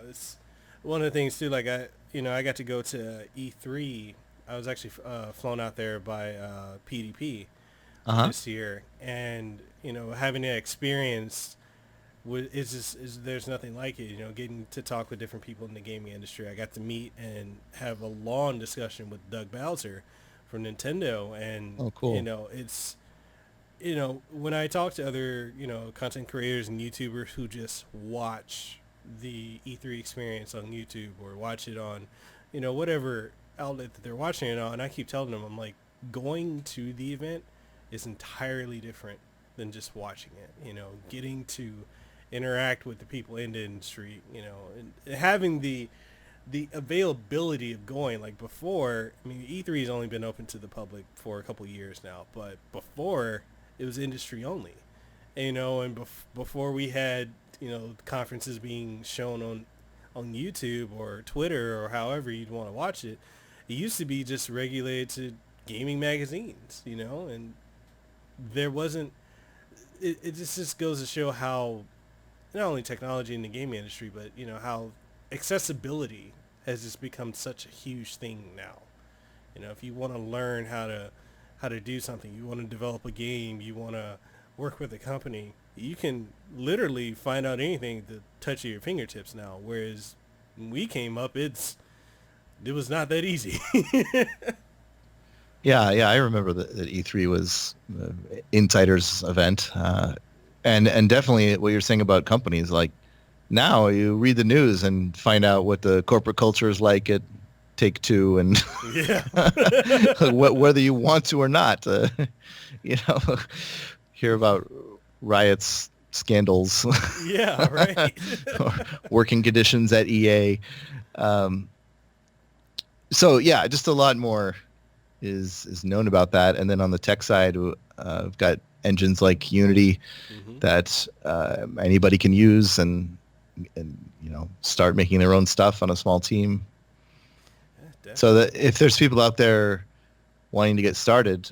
It's one of the things too, like I got to go to E3. I was actually flown out there by PDP this year, and having that experience there's nothing like it. Getting to talk with different people in the gaming industry. I got to meet and have a long discussion with Doug Bowser from Nintendo, and oh, cool. It's when I talk to other content creators and YouTubers who just watch the E3 experience on YouTube or watch it on whatever outlet that they're watching it on, I keep telling them, I'm like, going to the event is entirely different than just watching it. Getting to interact with the people in the industry, and having the availability of going. Like before, I mean, E3 has only been open to the public for a couple of years now, but before it was industry only, and before we had conferences being shown on YouTube or Twitter or however you'd want to watch it. It used to be just regulated to gaming magazines, and there wasn't. It just goes to show how not only technology in the gaming industry, but how accessibility has just become such a huge thing now. If you want to learn how to do something, you want to develop a game, you want to work with a company, you can literally find out anything at the touch of your fingertips now. Whereas when we came up, it was not that easy. Yeah, I remember that E3 was insiders event, and definitely what you're saying about companies. Like now, you read the news and find out what the corporate culture is like at Take-Two, and whether you want to or not, hear about riots, scandals, yeah, right, or working conditions at EA. So yeah, just a lot more is known about that. And then on the tech side, we've got engines like Unity that anybody can use and start making their own stuff on a small team. Yeah, so that if there's people out there wanting to get started,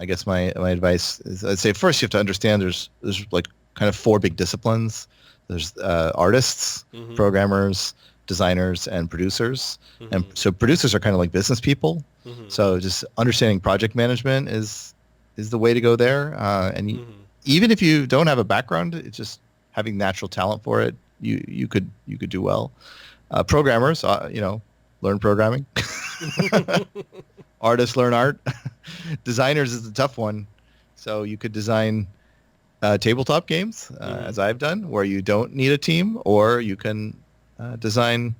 I guess my advice is, I'd say first you have to understand there's like kind of four big disciplines. There's artists, programmers, designers, and producers. And so producers are kind of like business people. So just understanding project management is the way to go there. And even if you don't have a background, it's just having natural talent for it. You could do well. Programmers, learn programming. Artists learn art. Designers is the tough one. So you could design tabletop games, as I've done, where you don't need a team, or you can design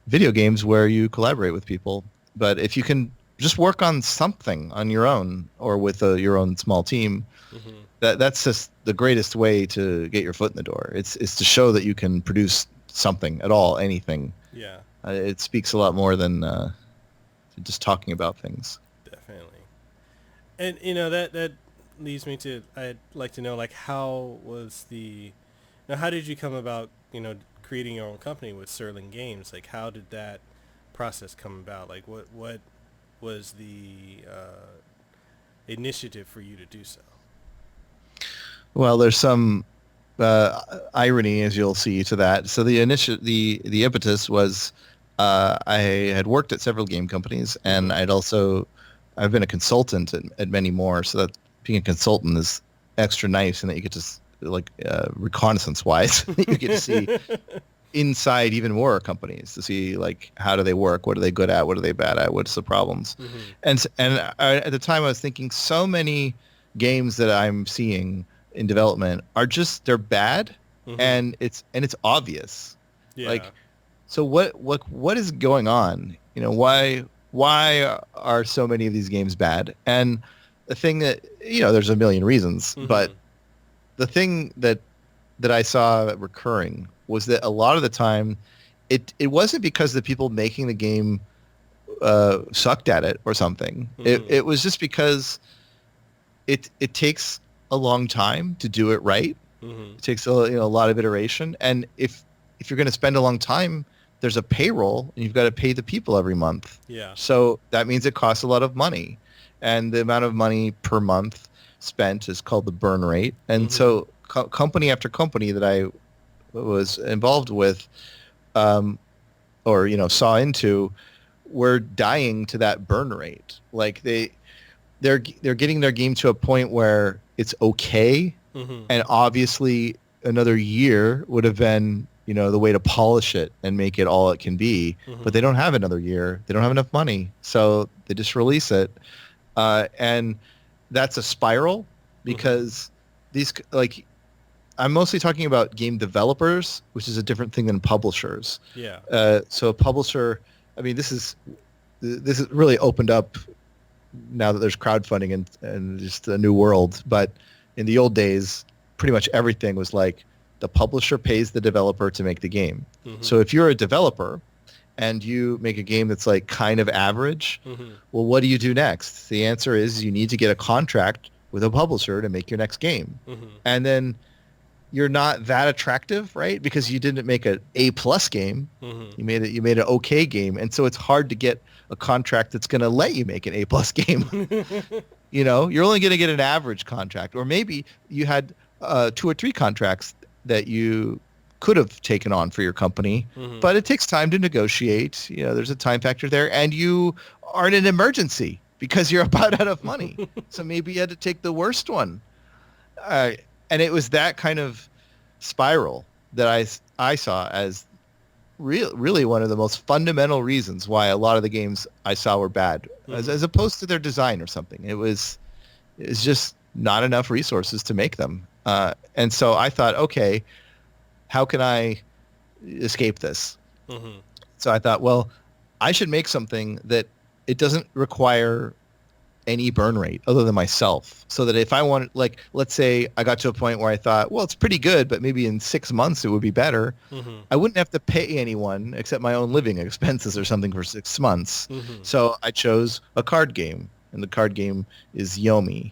video games where you collaborate with people. But if you can just work on something on your own or with your own small team, that's just the greatest way to get your foot in the door. It's to show that you can produce something at all, anything. Yeah. It speaks a lot more than just talking about things. Definitely. And that leads me to, I'd like to know, like, how did you come about creating your own company with Sirlin Games? Like, how did that process come about? Like, what was the initiative for you to do so? Well, there's some irony, as you'll see, to that. So the impetus was I had worked at several game companies, and I've been a consultant at many more. So that being a consultant is extra nice, and that you get to reconnaissance wise, you get to see inside even more companies to see like how do they work, what are they good at, what are they bad at, what's the problems. At the time I was thinking so many games that I'm seeing in development are just they're bad and it's obvious. Like, so what is going on? You know, why are so many of these games bad? And the thing that, you know, there's a million reasons, but the thing that I saw recurring was that a lot of the time it wasn't because the people making the game sucked at it or something. It was just because it takes a long time to do it right. It takes a lot of iteration, and if you're going to spend a long time, there's a payroll and you've got to pay the people every month. Yeah. So that means it costs a lot of money, and the amount of money per month spent is called the burn rate. And so company after company that I was involved with, or saw into, were dying to that burn rate. Like they're getting their game to a point where it's okay, and obviously another year would have been the way to polish it and make it all it can be. But they don't have another year. They don't have enough money, so they just release it, and that's a spiral because these like. I'm mostly talking about game developers, which is a different thing than publishers. Yeah. So a publisher, I mean, this is really opened up now that there's crowdfunding and just a new world. But in the old days, pretty much everything was like the publisher pays the developer to make the game. So if you're a developer and you make a game that's like kind of average, well, what do you do next? The answer is you need to get a contract with a publisher to make your next game. And then you're not that attractive, right? Because you didn't make an A+ game. You made an okay game. And so it's hard to get a contract that's going to let you make an A+ game. You're only going to get an average contract, or maybe you had 2 or 3 contracts that you could have taken on for your company, but it takes time to negotiate. There's a time factor there, and you are in an emergency because you're about out of money. So maybe you had to take the worst one. And it was that kind of spiral that I saw as really one of the most fundamental reasons why a lot of the games I saw were bad, as opposed to their design or something. It was just not enough resources to make them. And so I thought, okay, how can I escape this? So I thought, well, I should make something that it doesn't require any burn rate other than myself, so that if I want, like, let's say I got to a point where I thought, well, it's pretty good, but maybe in 6 months it would be better. I wouldn't have to pay anyone except my own living expenses or something for 6 months. So I chose a card game, and the card game is Yomi.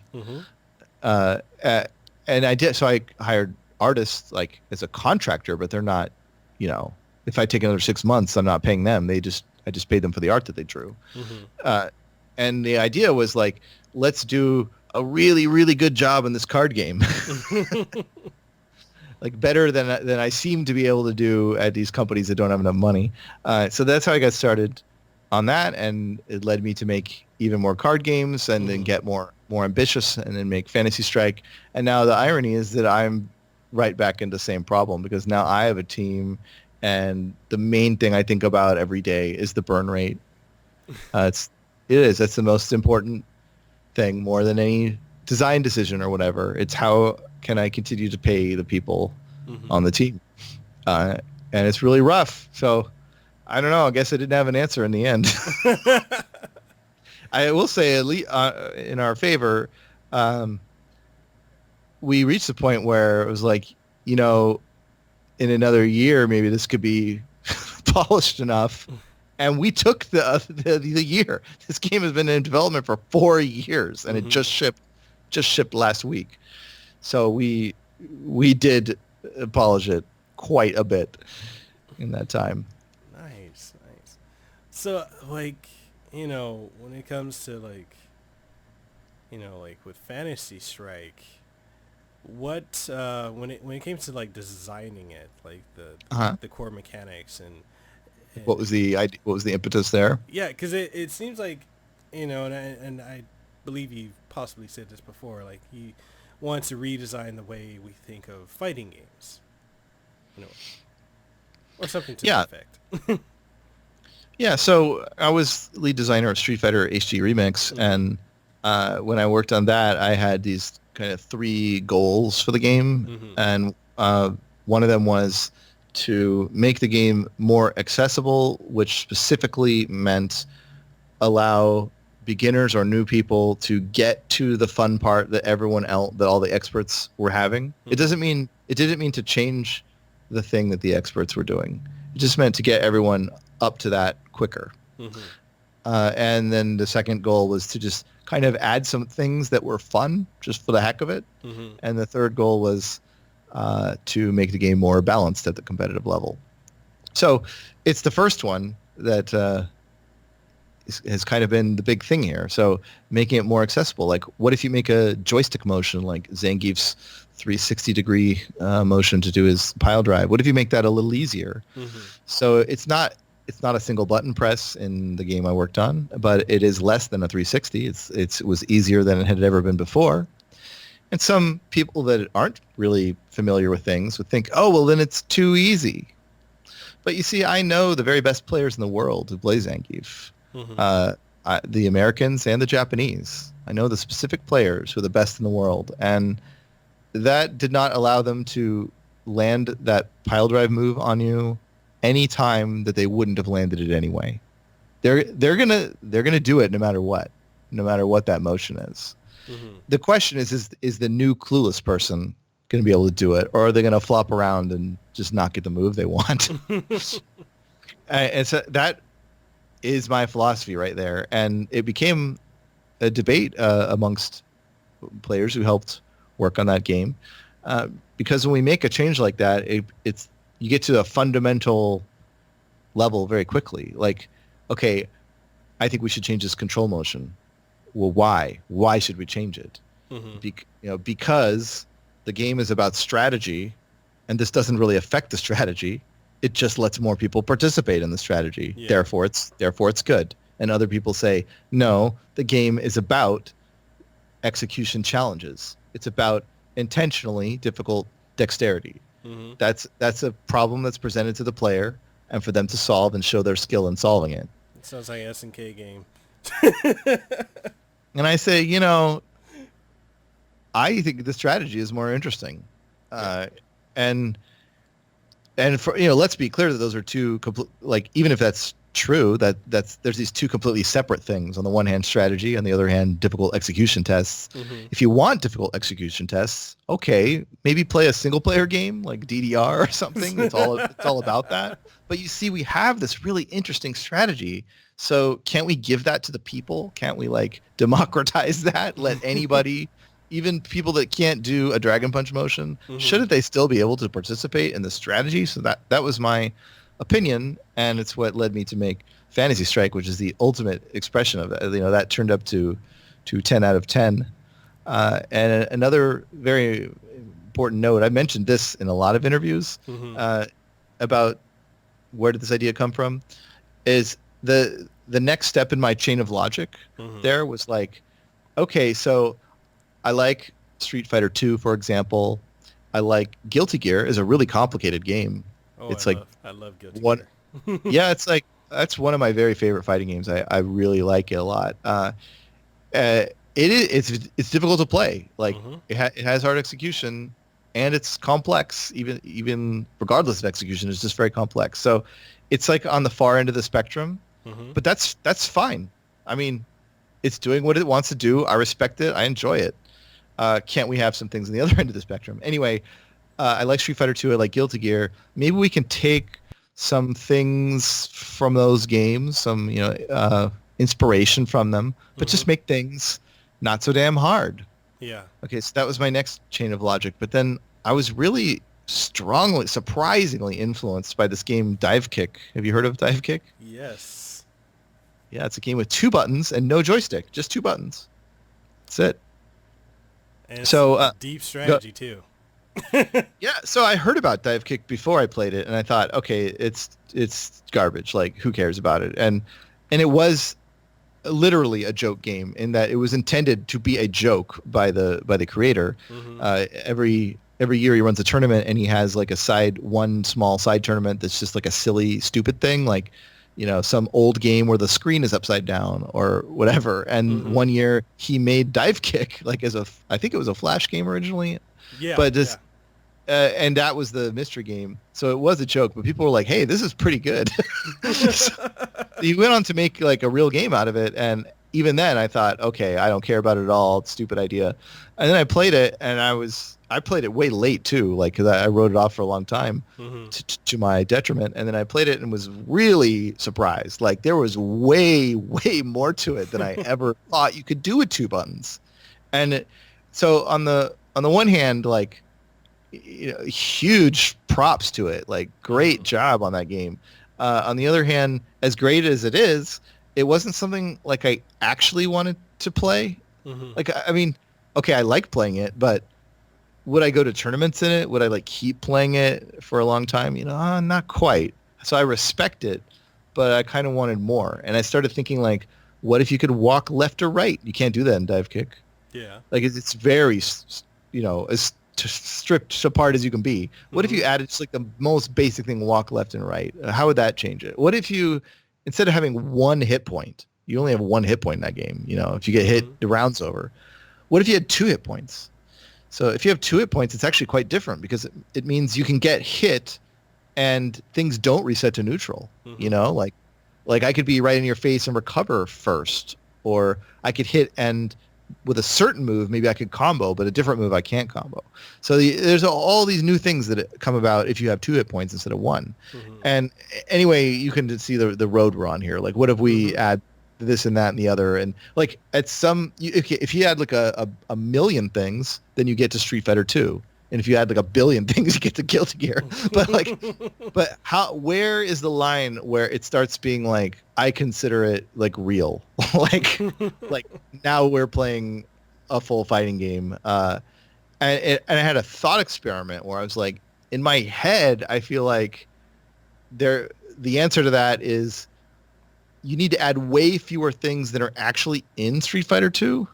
And I did, so I hired artists like as a contractor, but they're not, if I take another 6 months, I'm not paying them. I just paid them for the art that they drew. And the idea was like, let's do a really, really good job in this card game. Like better than I seem to be able to do at these companies that don't have enough money. So that's how I got started on that. And it led me to make even more card games and then get more ambitious and then make Fantasy Strike. And now the irony is that I'm right back into the same problem because now I have a team, and the main thing I think about every day is the burn rate. That's the most important thing, more than any design decision or whatever. It's how can I continue to pay the people on the team, and it's really rough. So I don't know. I guess I didn't have an answer in the end. I will say, at least in our favor, we reached the point where it was like, in another year maybe this could be polished enough. And we took the year. This game has been in development for 4 years, and it just shipped last week. So we did polish it quite a bit in that time. Nice. So like, when it comes to like, like with Fantasy Strike, what when it came to like designing it, like the core mechanics and what was the impetus there? Yeah, because it seems like, and I believe you possibly said this before, like he wants to redesign the way we think of fighting games. Or something to Yeah. that effect. Yeah, so I was lead designer of Street Fighter HD Remix, and when I worked on that, I had these kind of 3 goals for the game, and one of them was to make the game more accessible, which specifically meant allow beginners or new people to get to the fun part that everyone else, that all the experts were having. It didn't mean to change the thing that the experts were doing. It just meant to get everyone up to that quicker. And then the second goal was to just kind of add some things that were fun just for the heck of it. And the third goal was to make the game more balanced at the competitive level. So it's the first one that has kind of been the big thing here. So making it more accessible. Like, what if you make a joystick motion like Zangief's 360-degree motion to do his pile drive? What if you make that a little easier? So it's not a single button press in the game I worked on, but it is less than a 360. It was easier than it had ever been before. And some people that aren't really familiar with things would think, oh, well, then it's too easy. But you see, I know the very best players in the world who play Zangief, the Americans and the Japanese. I know the specific players who are the best in the world, and that did not allow them to land that pile drive move on you any time that they wouldn't have landed it anyway. They're gonna do it no matter what that motion is. The question is the new clueless person going to be able to do it, or are they going to flop around and just not get the move they want? And so that is my philosophy right there. And it became a debate amongst players who helped work on that game. Because when we make a change like that, it's you get to a fundamental level very quickly. Like, okay, I think we should change this control motion. Well, why? Why should we change it? Because the game is about strategy, and this doesn't really affect the strategy. It just lets more people participate in the strategy. Yeah. Therefore, it's good. And other people say, no, the game is about execution challenges. It's about intentionally difficult dexterity. That's a problem that's presented to the player, and for them to solve and show their skill in solving it. It sounds like an S&K game. And I say, I think the strategy is more interesting. And for, let's be clear that those are two even if that's true, there's these two completely separate things. On the one hand, strategy, on the other hand, difficult execution tests. If you want difficult execution tests, okay, maybe play a single player game like DDR or something. It's all about that. But you see, we have this really interesting strategy. So can't we give that to the people? Can't we democratize that? Let anybody, even people that can't do a Dragon Punch motion, shouldn't they still be able to participate in the strategy? So that was my opinion, and it's what led me to make Fantasy Strike, which is the ultimate expression of it. That turned up to 10 out of 10. And another very important note, I mentioned this in a lot of interviews about where did this idea come from, is the next step in my chain of logic there was okay, so I like Street Fighter 2, for example. I like Guilty Gear is a really complicated game. Oh, it's I love Guilty Gear. Yeah, it's that's one of my very favorite fighting games. I really like it a lot. It's difficult to play. It has hard execution, and it's complex. Even regardless of execution, it's just very complex. So it's on the far end of the spectrum. But that's fine. I mean, it's doing what it wants to do. I respect it. I enjoy it. Can't we have some things on the other end of the spectrum? Anyway, I like Street Fighter 2. I like Guilty Gear. Maybe we can take some things from those games, some inspiration from them, but just make things not so damn hard. Yeah. Okay, so that was my next chain of logic. But then I was really surprisingly influenced by this game Dive Kick. Have you heard of Dive Kick? Yes. Yeah, it's a game with 2 buttons and no joystick, just 2 buttons. That's it. And it's deep strategy too. Yeah, so I heard about Dive Kick before I played it, and I thought, okay, it's garbage. Who cares about it? And it was literally a joke game in that it was intended to be a joke by the creator. every year he runs a tournament, and he has like one small side tournament that's just like a silly, stupid thing, like, some old game where the screen is upside down or whatever. And one year he made Dive Kick like I think it was a Flash game originally. Yeah. But just and that was the mystery game. So it was a joke, but people were like, "Hey, this is pretty good." So he went on to make like a real game out of it, and even then I thought, okay, I don't care about it at all. It's a stupid idea. And then I played it, and I played it way late too, like, because I wrote it off for a long time to my detriment. And then I played it and was really surprised. Like, there was way, way more to it than I ever thought you could do with 2 buttons. And so on the one hand, like, huge props to it. Like, great job on that game. On the other hand, as great as it is, it wasn't something like I actually wanted to play. Like, I mean, okay, I like playing it, but would I go to tournaments in it? Would I like keep playing it for a long time? Not quite. So I respect it, but I kind of wanted more. And I started thinking, like, what if you could walk left or right? You can't do that in Dive Kick. Yeah. Like, it's very, as stripped apart as you can be. What if you added just like the most basic thing, walk left and right? How would that change it? What if you, instead of having 1 hit point, you only have 1 hit point in that game. If you get hit, the round's over. What if you had 2 hit points? So if you have 2 hit points, it's actually quite different, because it means you can get hit and things don't reset to neutral. Like I could be right in your face and recover first, or I could hit and with a certain move, maybe I could combo, but a different move I can't combo. So there's all these new things that come about if you have 2 hit points instead of 1. And anyway, you can see the road we're on here. Like, what if we add this and that and the other? And like at if you had like a million things, then you get to Street Fighter 2. And if you add like a billion things, you get to Guilty Gear. But where is the line where it starts being like, I consider it like real? like now we're playing a full fighting game. And I had a thought experiment where I was like, in my head, I feel like the answer to that is you need to add way fewer things that are actually in Street Fighter 2.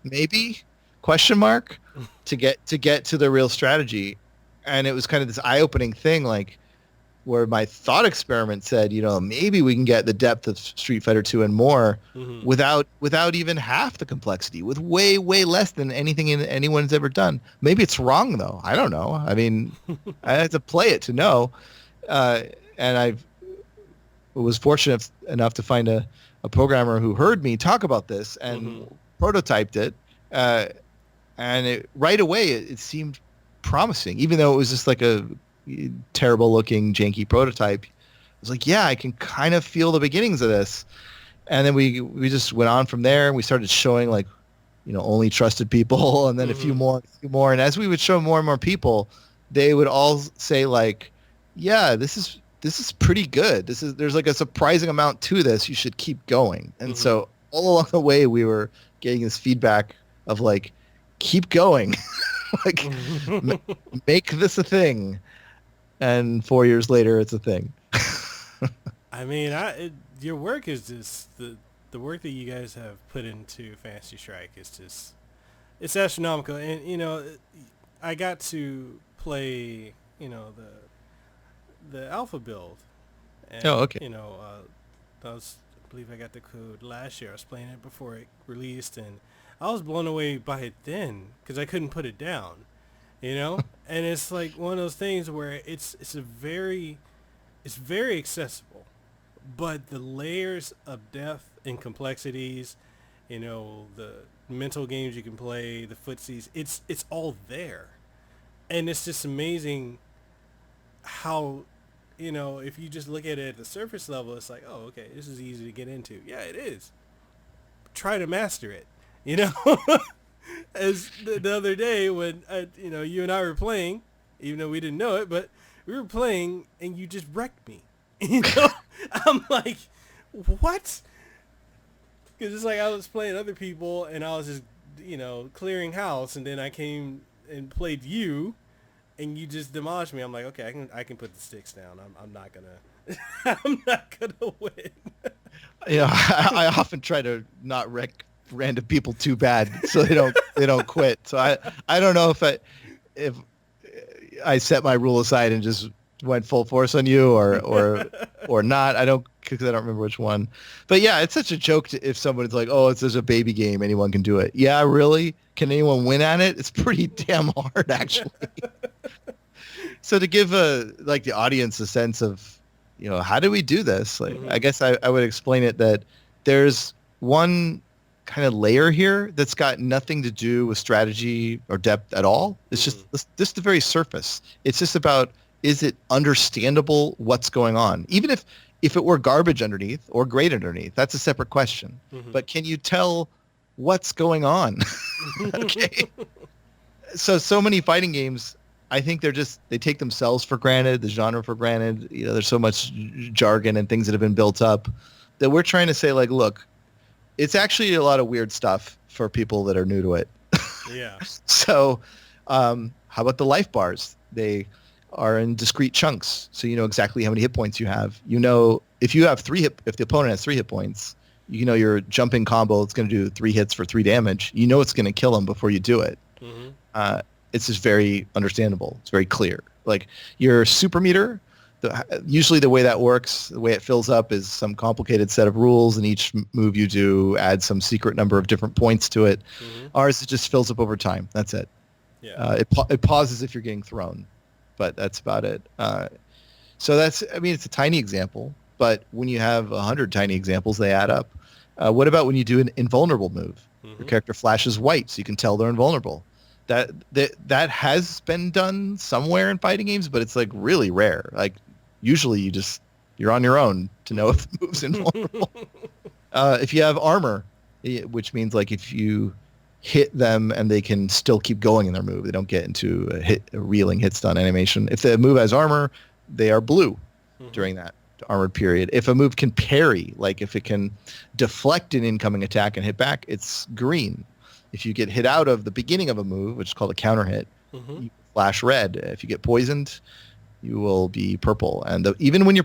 Maybe ? To get to the real strategy. And it was kind of this eye-opening thing, like, where my thought experiment said, maybe we can get the depth of Street Fighter 2 and more without even half the complexity, with way, way less than anything anyone's ever done. Maybe it's wrong, though. I don't know. I mean, I had to play it to know. And I was fortunate enough to find a programmer who heard me talk about this and prototyped it. And right away, it seemed promising, even though it was just like a terrible-looking, janky prototype. I was like, yeah, I can kind of feel the beginnings of this. And then we just went on from there, and we started showing, like, only trusted people, and then a few more. And as we would show more and more people, they would all say, like, yeah, this is pretty good. There's like a surprising amount to this. You should keep going. And so all along the way, we were getting this feedback of like, keep going, like make this a thing. And 4 years later, it's a thing. I mean, your work is just the work that you guys have put into Fantasy Strike is just, it's astronomical. And I got to play the alpha build. And, oh, okay. I believe I got the code last year. I was playing it before it released, and I was blown away by it then because I couldn't put it down, And it's like one of those things where it's very accessible, but the layers of depth and complexities, the mental games you can play, the footsies, it's all there. And it's just amazing how, if you just look at it at the surface level, it's like, oh, okay, this is easy to get into. Yeah, it is. Try to master it. As the other day when, you and I were playing, even though we didn't know it, but we were playing and you just wrecked me. I'm like, what? Because it's like I was playing other people and I was just, clearing house, and then I came and played you and you just demolished me. I'm like, okay, I can put the sticks down. I'm not gonna win. I often try to not wreck random people too bad so they don't quit. So I don't know if I set my rule aside and just went full force on you, or not. I don't, because I don't remember which one. But yeah, it's such a joke if someone's like, "Oh, it's just a baby game. Anyone can do it." Yeah, really? Can anyone win at it? It's pretty damn hard, actually. So to give the audience a sense of, how do we do this? Like, I guess I would explain it that there's one kind of layer here that's got nothing to do with strategy or depth at all. It's just the very surface. It's just about, is it understandable what's going on? Even if it were garbage underneath or great underneath, that's a separate question. But can you tell what's going on? Okay. So many fighting games, I think they take themselves for granted, the genre for granted. There's so much jargon and things that have been built up that we're trying to say, like, look, it's actually a lot of weird stuff for people that are new to it. Yeah. So how about the life bars? They are in discrete chunks, so you know exactly how many hit points you have. If you have if the opponent has 3 hit points, your jumping combo, it's going to do 3 hits for 3 damage. It's going to kill them before you do it. It's just very understandable. It's very clear. Like your super meter, usually the way that works, the way it fills up is some complicated set of rules, and each move you do adds some secret number of different points to it. Ours, it just fills up over time. That's it. Yeah. It pauses if you're getting thrown, but that's about it. So it's a tiny example, but when you have 100 tiny examples, they add up. What about when you do an invulnerable move? Your character flashes white, so you can tell they're invulnerable. That has been done somewhere in fighting games, but it's like really rare. Like usually you're on your own to know if the move's invulnerable. If you have armor, which means like if you hit them and they can still keep going in their move, they don't get into a reeling hit stun animation. If the move has armor, they are blue during that armored period. If a move can parry, like if it can deflect an incoming attack and hit back, it's green. If you get hit out of the beginning of a move, which is called a counter hit, you flash red. If you get poisoned, you will be purple. And even when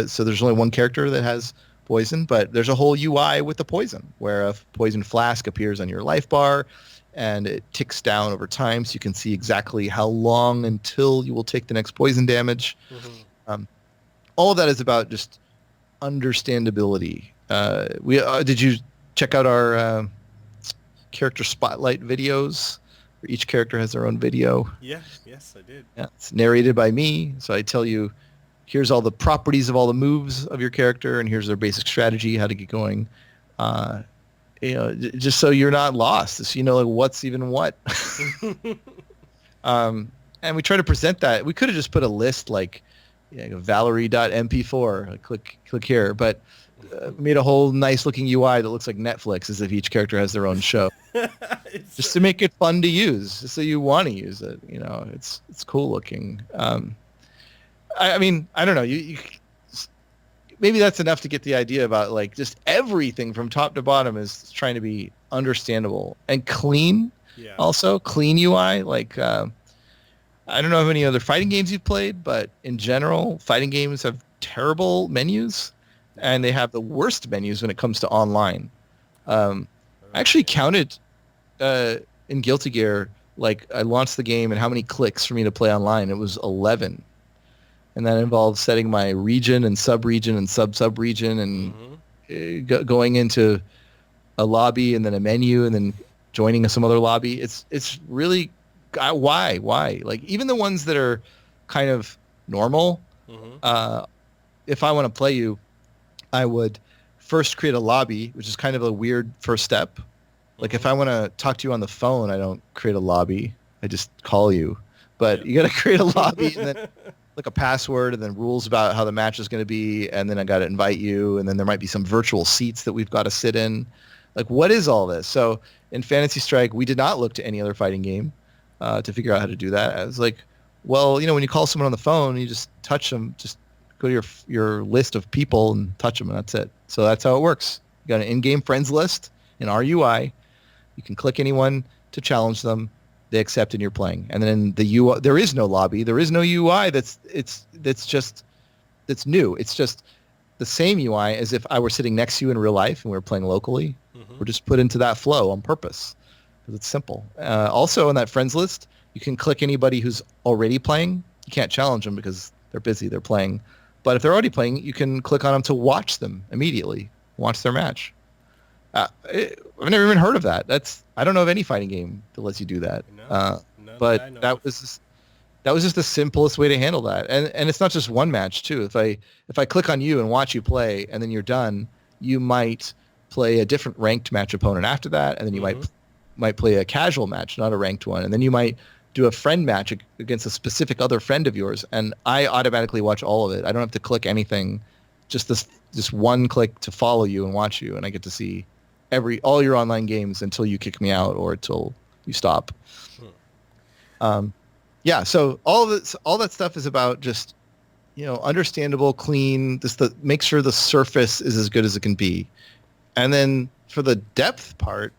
so there's only one character that has poison, but there's a whole UI with the poison, where a poison flask appears on your life bar, and it ticks down over time, so you can see exactly how long until you will take the next poison damage. All of that is about just understandability. Did you check out our character spotlight videos, where each character has their own video? Yes, I did. Yeah, it's narrated by me, so I tell you, here's all the properties of all the moves of your character, and here's their basic strategy, how to get going. Just so you're not lost, so like what's even what. And we try to present that. We could have just put a list like Valerie.mp4, like click here, but made a whole nice looking UI that looks like Netflix, as if each character has their own show. Just to make it fun to use, just so you want to use it. It's cool looking. I don't know. You maybe that's enough to get the idea about like just everything from top to bottom is trying to be understandable and clean. Yeah. Also, clean UI. Like I don't know how many other fighting games you've played, but in general, fighting games have terrible menus, and they have the worst menus when it comes to online. I actually counted in Guilty Gear, like I launched the game and how many clicks for me to play online. It was 11. And that involves setting my region and sub-region and sub-sub-region and going into a lobby and then a menu and then joining some other lobby. It's really, why? Like even the ones that are kind of normal, if I want to play you, I would first create a lobby, which is kind of a weird first step. Like if I want to talk to you on the phone, I don't create a lobby. I just call you. But you got to create a lobby and then like a password and then rules about how the match is going to be. And then I got to invite you. And then there might be some virtual seats that we've got to sit in. Like, what is all this? So in Fantasy Strike, we did not look to any other fighting game to figure out how to do that. I was like, well, when you call someone on the phone, you just touch them, just go to your list of people and touch them, and that's it. So that's how it works. You got an in-game friends list in our UI. You can click anyone to challenge them. They accept and you're playing. And then in the UI, there is no lobby. There is no UI that's new. It's just the same UI as if I were sitting next to you in real life and we were playing locally. We're just put into that flow on purpose because it's simple. Also on that friends list, You can click anybody who's already playing. You can't challenge them because they're busy, they're playing. But if they're already playing, you can click on them to watch them immediately, watch their match. I've never even heard of that. I don't know of any fighting game that lets you do that. But that was just the simplest way to handle that. And it's not just one match too. If I click on you and watch you play and then you're done, you might play a different ranked match opponent after that, and then you might play a casual match, not a ranked one, and then you might do a friend match against a specific other friend of yours, and I automatically watch all of it. I don't have to click anything, just this one click to follow you and watch you, and I get to see all your online games until you kick me out or until you stop. So all that stuff is about just, understandable, clean, make sure the surface is as good as it can be. And then for the depth part,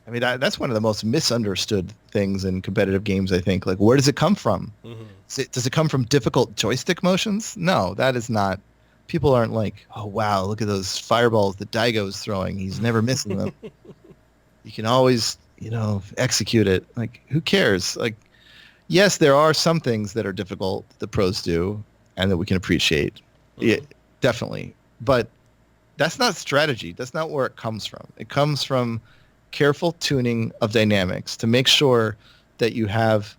I mean, that's one of the most misunderstood things in competitive games, I think. Like, where does it come from? Mm-hmm. Does it come from difficult joystick motions? No, that is not. People aren't like, oh, wow, look at those fireballs that Daigo is throwing. He's never missing them. You can always, execute it. Like, who cares? Like, yes, there are some things that are difficult that the pros do and that we can appreciate. Mm-hmm. Yeah, definitely. But that's not strategy. That's not where it comes from. It comes from careful tuning of dynamics to make sure that you have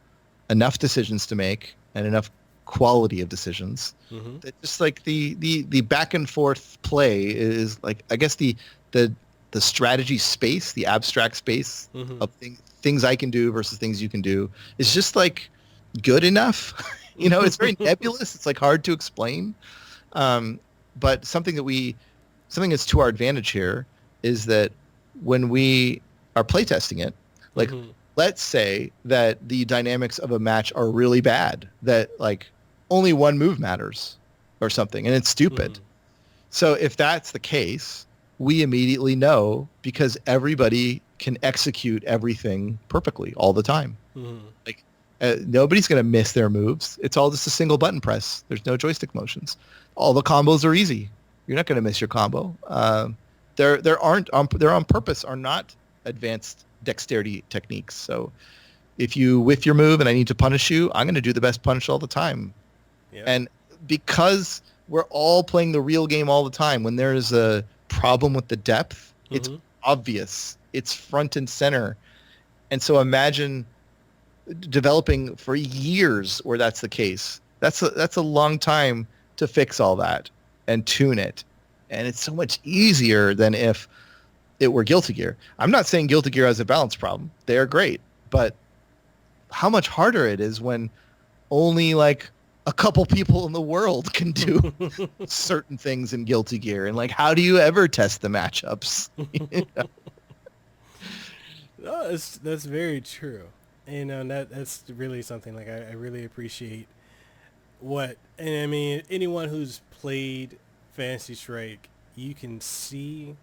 enough decisions to make and enough quality of decisions. Mm-hmm. That just like the back and forth play is like, I guess the strategy space, the abstract space mm-hmm. of things I can do versus things you can do is just like good enough. It's very nebulous. It's like hard to explain. But something that's to our advantage here is that when we are playtesting it, like mm-hmm. let's say that the dynamics of a match are really bad, that like only one move matters or something, and it's stupid. Mm-hmm. So if that's the case, we immediately know because everybody can execute everything perfectly all the time. Mm-hmm. Like nobody's going to miss their moves. It's all just a single button press. There's no joystick motions. All the combos are easy. You're not going to miss your combo. They're on purpose are not advanced dexterity techniques. So if you whiff your move and I need to punish you, I'm going to do the best punish all the time. Yep. And because we're all playing the real game all the time, when there is a problem with the depth, mm-hmm. it's obvious. It's front and center. And so imagine developing for years where that's the case. That's a long time to fix all that and tune it. And it's so much easier than if it were Guilty Gear. I'm not saying Guilty Gear has a balance problem. They are great. But how much harder it is when only like a couple people in the world can do certain things in Guilty Gear. And like, how do you ever test the matchups? No, that's very true. And that's really something like I really appreciate and I mean, anyone who's played Fantasy Strike, you can see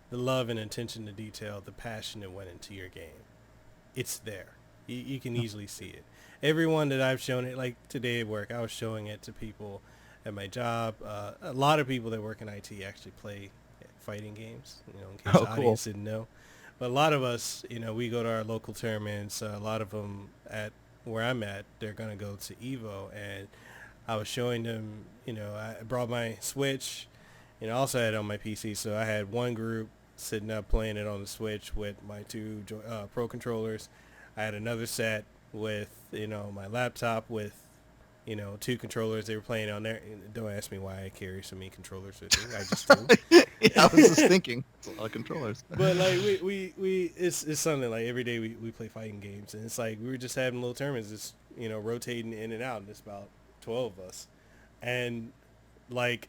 the love and attention to detail, the passion that went into your game. It's there. You can easily see it. Everyone that I've shown it, like today at work, I was showing it to people at my job. A lot of people that work in IT actually play fighting games, in case the audience didn't know. But a lot of us, we go to our local tournaments. A lot of them at where I'm at, they're going to go to EVO. And I was showing them, I brought my Switch, I also had it on my PC. So I had one group sitting up playing it on the Switch with my two Pro controllers. I had another set with, my laptop with, two controllers. They were playing on there. Don't ask me why I carry so many controllers with me. I just do. I was just thinking. It's a lot of controllers. But like we it's something like every day we play fighting games, and it's like we were just having little tournaments, just rotating in and out, and it's about 12 of us, and like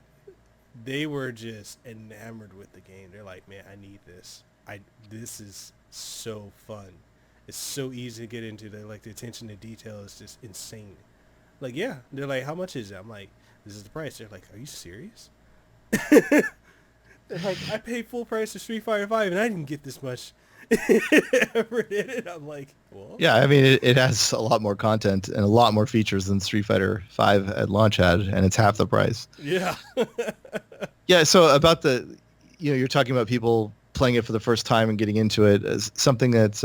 they were just enamored with the game. They're like, man, I need this. This is so fun. It's so easy to get into. The attention to detail is just insane. Like, yeah. They're like, how much is it? I'm like, this is the price. They're like, are you serious? They're like, I paid full price for Street Fighter 5 and I didn't get this much ever in it. I'm like, well. Yeah, I mean, it has a lot more content and a lot more features than Street Fighter 5 at launch had, and it's half the price. Yeah. Yeah, so about you're talking about people playing it for the first time and getting into it as something that's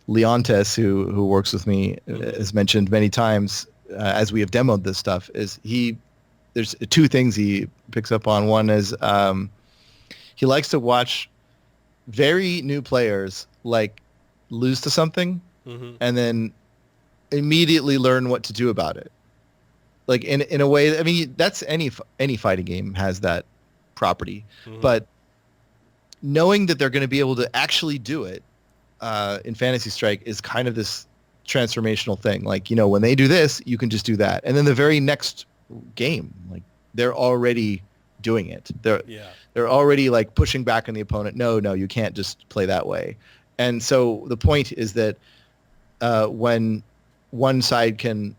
Leontes, who works with me, has mentioned many times as we have demoed this stuff, is there's two things he picks up on. One is he likes to watch very new players like lose to something and then immediately learn what to do about it. Like in a way, I mean, that's any fighting game has that property, but knowing that they're going to be able to actually do it in Fantasy Strike is kind of this transformational thing. Like, when they do this, you can just do that. And then the very next game, like they're already doing it. They're already like pushing back on the opponent. No, you can't just play that way. And so the point is that when one side can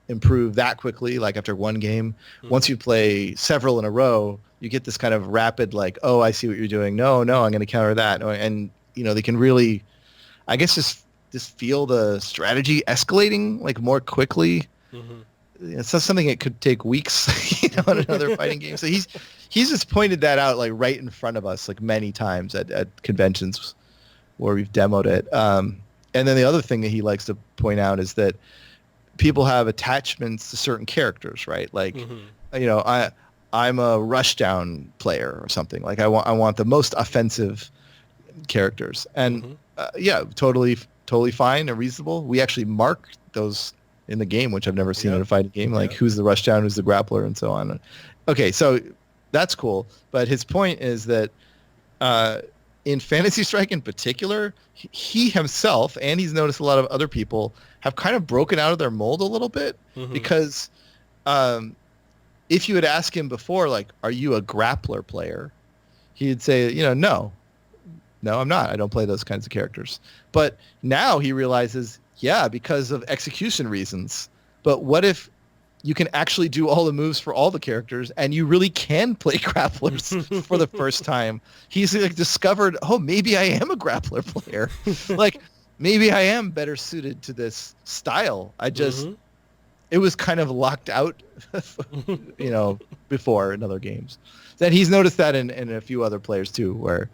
improve that quickly, like after one game, once you play several in a row, you get this kind of rapid, like, oh, I see what you're doing. No, I'm going to counter that. And, they can really, I guess, just feel the strategy escalating like more quickly. It's not something that could take weeks, in another fighting game. So he's just pointed that out like right in front of us, like many times at conventions where we've demoed it. And then the other thing that he likes to point out is that people have attachments to certain characters, right? Like, I'm a rushdown player or something. Like I want the most offensive characters, and totally fine and reasonable. We actually mark those in the game, which I've never seen in a fighting game. Like who's the rushdown, who's the grappler, and so on. Okay, so that's cool. But his point is that in Fantasy Strike in particular, he himself, and he's noticed a lot of other people, have kind of broken out of their mold a little bit because if you had asked him before, like, are you a grappler player? He'd say, no, I'm not. I don't play those kinds of characters. But now he realizes, because of execution reasons. But what if you can actually do all the moves for all the characters and you really can play grapplers for the first time? He's like discovered, oh, maybe I am a grappler player. Like, maybe I am better suited to this style. It was kind of locked out, before in other games. Then he's noticed that in a few other players too, where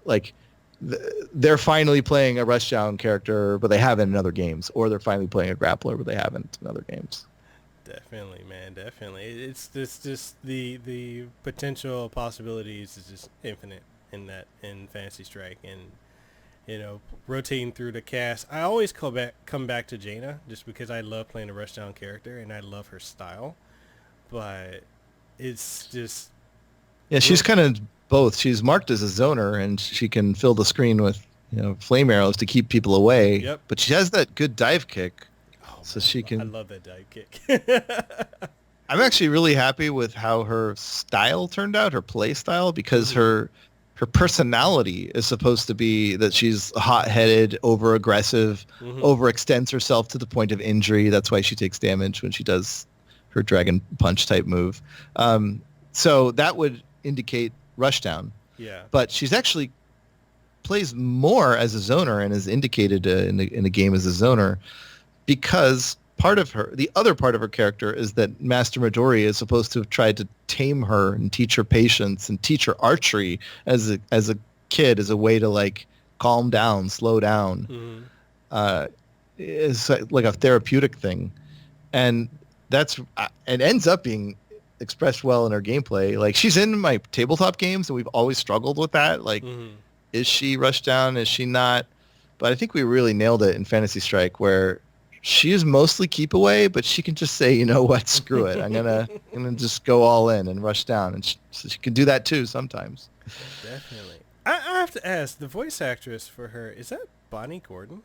like they're finally playing a rushdown character, but they haven't in other games, or they're finally playing a grappler, but they haven't in other games. Definitely, man. Definitely. It's just the potential possibilities is just infinite in Fantasy Strike, and rotating through the cast. I always come back to Jaina just because I love playing a rushdown character and I love her style. But it's just she's kind of both. She's marked as a zoner and she can fill the screen with flame arrows to keep people away. Yep. But she has that good dive kick. So she can. I love that dive kick. I'm actually really happy with how her style turned out, her play style, because her personality is supposed to be that she's hot-headed, over-aggressive, overextends herself to the point of injury. That's why she takes damage when she does her dragon punch type move. So that would indicate rushdown. Yeah. But she's actually plays more as a zoner and is indicated in the game as a zoner, because the other part of her character is that Master Midori is supposed to have tried to tame her and teach her patience and teach her archery as a kid, as a way to like calm down, slow down. It's like a therapeutic thing, and it ends up being expressed well in her gameplay. Like, she's in my tabletop games, and we've always struggled with that. Like, is she rushed down? Is she not? But I think we really nailed it in Fantasy Strike, where she is mostly keep away, but she can just say, you know what, screw it. I'm gonna just go all in and rush down, and so she can do that too sometimes. Definitely. I have to ask, the voice actress for her, is that Bonnie Gordon?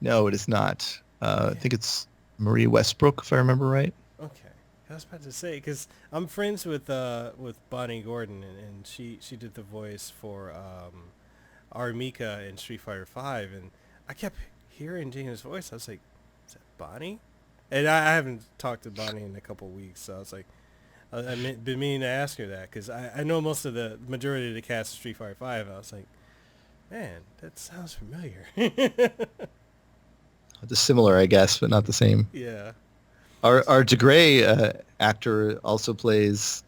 No, it is not. I think it's Marie Westbrook, if I remember right. Okay, I was about to say, because I'm friends with Bonnie Gordon, and she did the voice for Armika in Street Fighter V, and I kept hearing Gina's voice. I was like, is that Bonnie? And I haven't talked to Bonnie in a couple of weeks, so I was like, I've been meaning to ask her that, because I know most of the majority of the cast of Street Fighter V. I was like, man, that sounds familiar. Just similar, I guess, but not the same. Yeah. Our DeGray actor also plays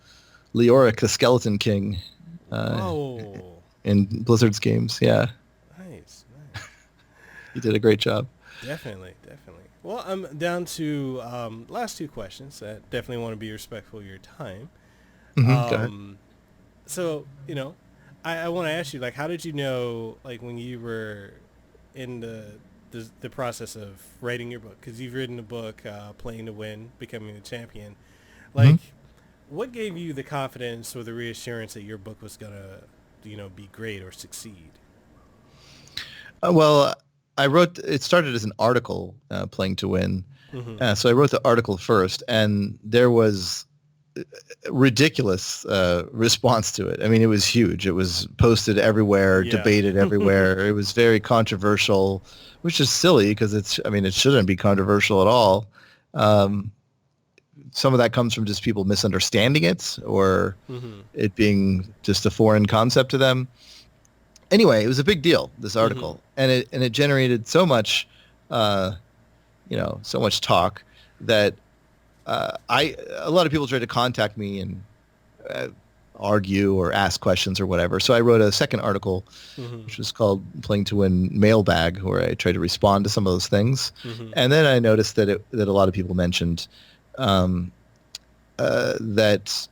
Leoric, the Skeleton King, in Blizzard's games. Yeah. Nice. You did a great job. Definitely. Well, I'm down to last two questions. I definitely want to be respectful of your time. Mm-hmm. Go ahead. So, I want to ask you, like, how did you know, like, when you were in the process of writing your book? Because you've written a book, Playing to Win, Becoming a Champion. Like, what gave you the confidence or the reassurance that your book was going to, be great or succeed? Well, it started as an article, Playing to Win. So I wrote the article first, and there was ridiculous response to it. I mean, it was huge. It was posted everywhere, debated everywhere. It was very controversial, which is silly because it shouldn't be controversial at all. Some of that comes from just people misunderstanding it or it being just a foreign concept to them. Anyway, it was a big deal, this article, and it generated so much, so much talk that a lot of people tried to contact me and argue or ask questions or whatever. So I wrote a second article, which was called Playing to Win Mailbag, where I tried to respond to some of those things. And then I noticed that a lot of people mentioned that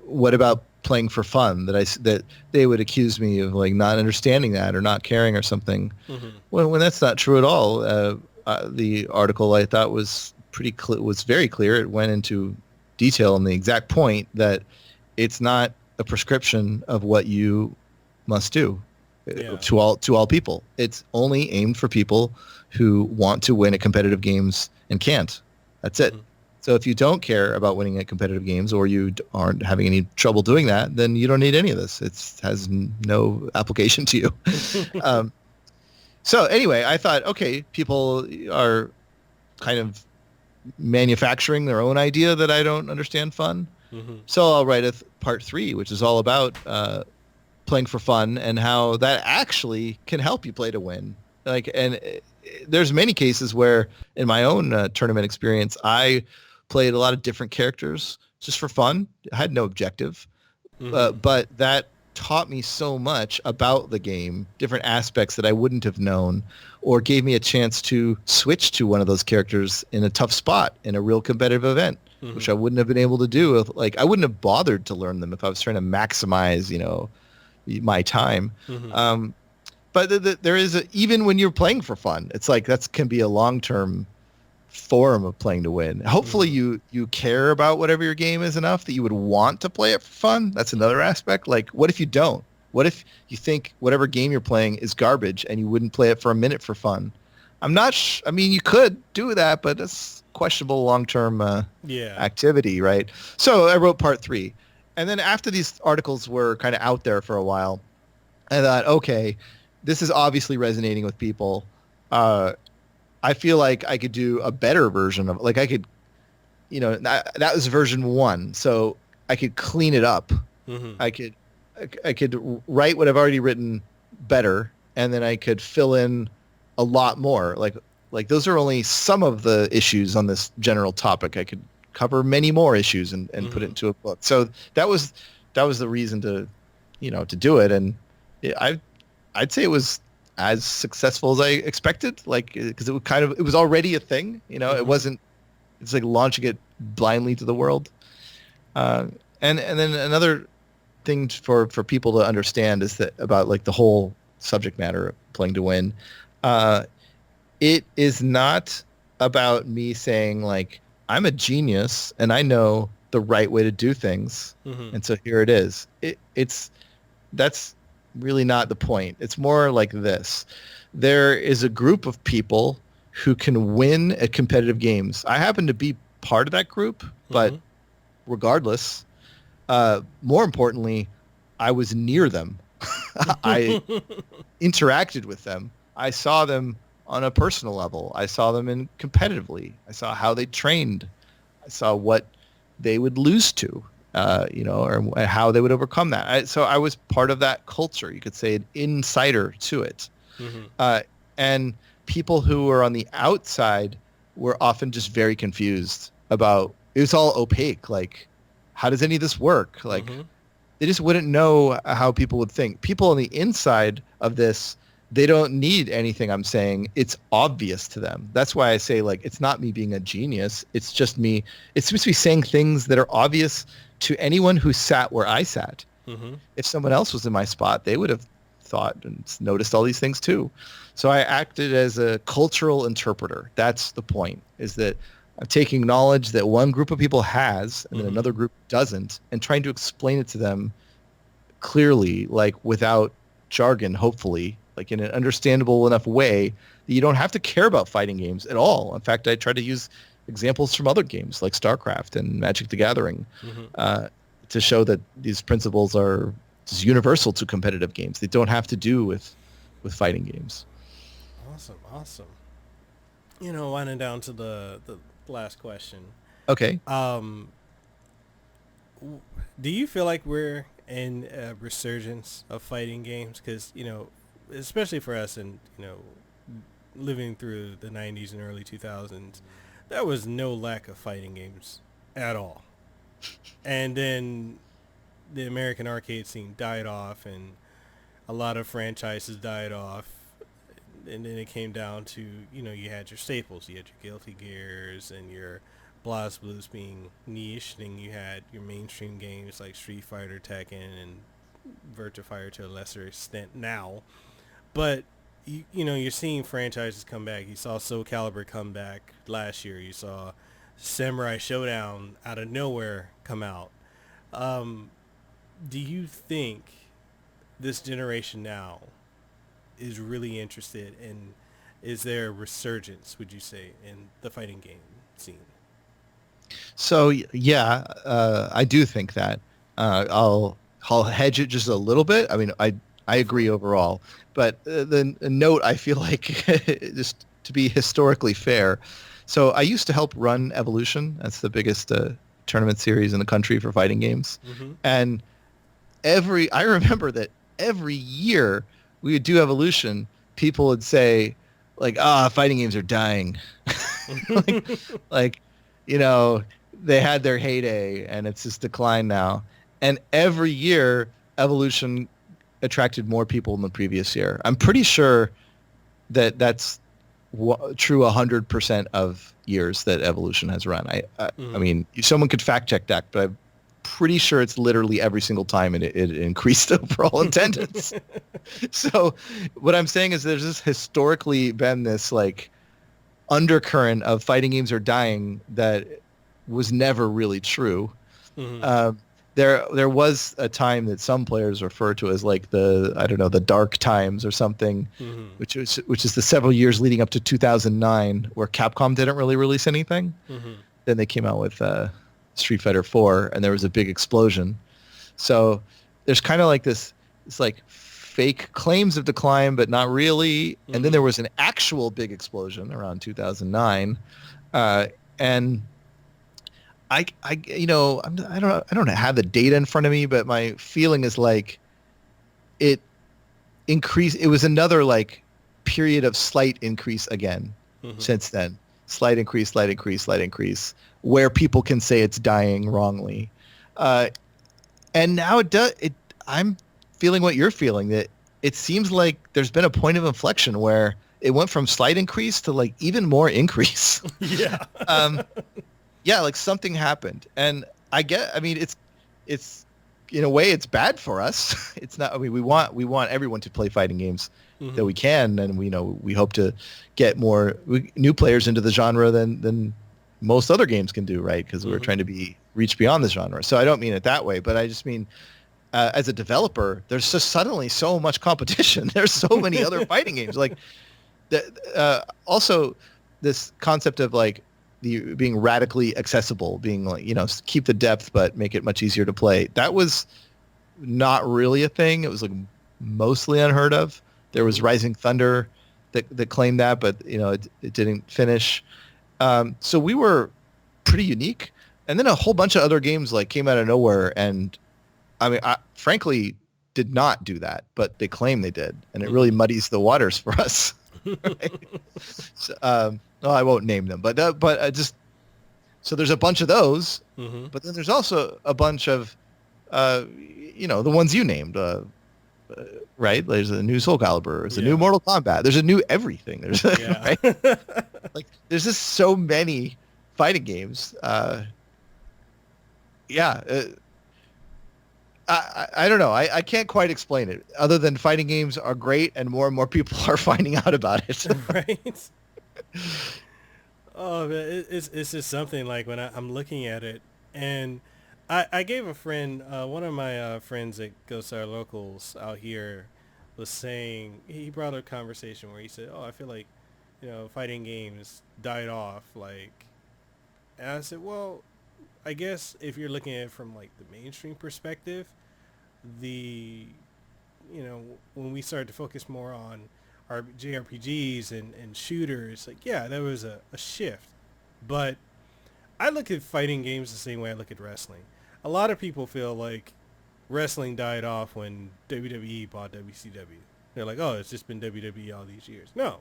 what about playing for fun, that they would accuse me of like not understanding that or not caring or something. When that's not true at all. The article I thought was was very clear. It went into detail on the exact point that it's not a prescription of what you must do to all people. It's only aimed for people who want to win at competitive games and can't. That's it. So if you don't care about winning at competitive games or you aren't having any trouble doing that, then you don't need any of this. It has no application to you. So anyway, I thought, okay, people are kind of manufacturing their own idea that I don't understand fun. So I'll write part 3, which is all about playing for fun and how that actually can help you play to win. There's many cases where in my own tournament experience, I played a lot of different characters just for fun. I had no objective, but that taught me so much about the game, different aspects that I wouldn't have known, or gave me a chance to switch to one of those characters in a tough spot in a real competitive event, which I wouldn't have been able to do. I wouldn't have bothered to learn them if I was trying to maximize, my time. But there is even when you're playing for fun, it's like that can be a long-term form of playing to win. Hopefully you care about whatever your game is enough that you would want to play it for fun. That's another aspect. Like, what if you don't? What if you think whatever game you're playing is garbage and you wouldn't play it for a minute for fun? I'm not you could do that, but that's questionable long-term activity, right? So I wrote part 3. And then after these articles were kind of out there for a while, I thought, okay, this is obviously resonating with people. I feel like I could do a better version of it. Like I could, that was version 1. So I could clean it up. I could write what I've already written better, and then I could fill in a lot more. Like those are only some of the issues on this general topic. I could cover many more issues and put it into a book. So that was the reason to do it. And I'd say it was as successful as I expected, because it was already a thing, it wasn't, it's like launching it blindly to the world. And then another thing for people to understand is that about like the whole subject matter of playing to win, it is not about me saying like, I'm a genius and I know the right way to do things. And so here it is. That's really not the point. It's more like this. There is a group of people who can win at competitive games. I happen to be part of that group, but regardless, more importantly, I was near them. I interacted with them. I saw them on a personal level. I saw them competitively. I saw how they trained. I saw what they would lose to. Or how they would overcome that. So I was part of that culture. You could say an insider to it. And people who were on the outside were often just very confused about, it was all opaque. Like, how does any of this work? Like, they just wouldn't know how people would think. People on the inside of this they don't need anything I'm saying. It's obvious to them. That's why I say, like, it's not me being a genius. It's just me. It's supposed to be saying things that are obvious to anyone who sat where I sat. Mm-hmm. If someone else was in my spot, they would have thought and noticed all these things too. So I acted as a cultural interpreter. That's the point, is that I'm taking knowledge that one group of people has and then another group doesn't, and trying to explain it to them clearly, like without jargon, hopefully, like in an understandable enough way that you don't have to care about fighting games at all. In fact, I try to use examples from other games like StarCraft and Magic the Gathering to show that these principles are just universal to competitive games. They don't have to do with fighting games. Awesome. Winding down to the last question. Okay. Do you feel like we're in a resurgence of fighting games? Because, especially for us and, living through the 90s and early 2000s, there was no lack of fighting games at all. And then the American arcade scene died off and a lot of franchises died off. And then it came down to, you had your staples. You had your Guilty Gears and your BlazBlues being niche. Then you had your mainstream games like Street Fighter, Tekken, and Virtua Fighter to a lesser extent now. But, you're seeing franchises come back. You saw Soul Calibur come back last year. You saw Samurai Showdown out of nowhere come out. Do you think this generation now is really interested in, is there a resurgence, would you say, in the fighting game scene? So yeah, I do think that. I'll hedge it just a little bit. I mean, I agree overall, but the note, I feel like, just to be historically fair. So I used to help run Evolution. That's the biggest tournament series in the country for fighting games. Mm-hmm. And I remember that every year we would do Evolution, people would say, like, fighting games are dying. like, they had their heyday and it's just declined now. And every year, Evolution attracted more people than the previous year. I'm pretty sure that that's true 100% of years that Evolution has run. I mean, someone could fact check that, but I'm pretty sure it's literally every single time it increased overall attendance. So what I'm saying is there's just historically been this like undercurrent of fighting games are dying that was never really true. Mm-hmm. There was a time that some players refer to as like the dark times or something, mm-hmm. which is the several years leading up to 2009 where Capcom didn't really release anything. Mm-hmm. Then they came out with Street Fighter 4 and there was a big explosion. So there's kind of like this like fake claims of decline, but not really. Mm-hmm. And then there was an actual big explosion around 2009. And I don't have the data in front of me, but my feeling is like it increased. It was another like period of slight increase again since then. Slight increase, where people can say it's dying wrongly. And now it does. I'm feeling what you're feeling, that it seems like there's been a point of inflection where it went from slight increase to like even more increase. Yeah. Yeah, like something happened. And I mean, it's in a way it's bad for us. It's not, I mean, we want everyone to play fighting games that we can. And we hope to get more new players into the genre than most other games can do, right? Because we're trying to reach beyond the genre. So I don't mean it that way, but I just mean, as a developer, there's just suddenly so much competition. There's so many other fighting games. Like, also this concept of like being radically accessible, being like, keep the depth but make it much easier to play. That was not really a thing. It was like mostly unheard of. There was Rising Thunder that claimed that, but it didn't finish. So we were pretty unique. And then a whole bunch of other games like came out of nowhere, and I mean, I frankly did not do that, but they claim they did, and it really muddies the waters for us. Right? So, I won't name them, but just so there's a bunch of those, but then there's also a bunch of the ones you named, right? There's a new Soul Calibur. There's a new Mortal Kombat. There's a new everything. There's right? Like there's just so many fighting games. I don't know. I can't quite explain it other than fighting games are great and more people are finding out about it. Right. Oh man, it's just something like when I'm looking at it, and I gave a friend, one of my friends that goes to our locals out here, was saying, he brought a conversation where he said, "Oh, I feel like, fighting games died off." Like, and I said, "Well, I guess if you're looking at it from like the mainstream perspective, when we started to focus more on our JRPGs and shooters, like, yeah, there was a shift. But I look at fighting games the same way I look at wrestling. A lot of people feel like wrestling died off when WWE bought WCW. They're like, oh, it's just been WWE all these years. No,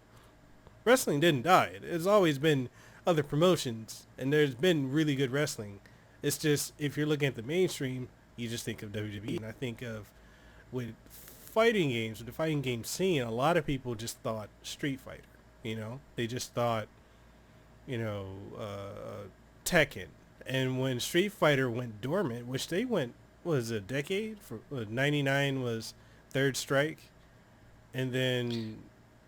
wrestling didn't die. It's always been other promotions, and there's been really good wrestling. It's just, if you're looking at the mainstream, you just think of WWE. And I think of, with fighting games, with the fighting game scene, a lot of people just thought Street Fighter. They just thought, Tekken. And when Street Fighter went dormant, which they went, was a decade? 99 was Third Strike, and then,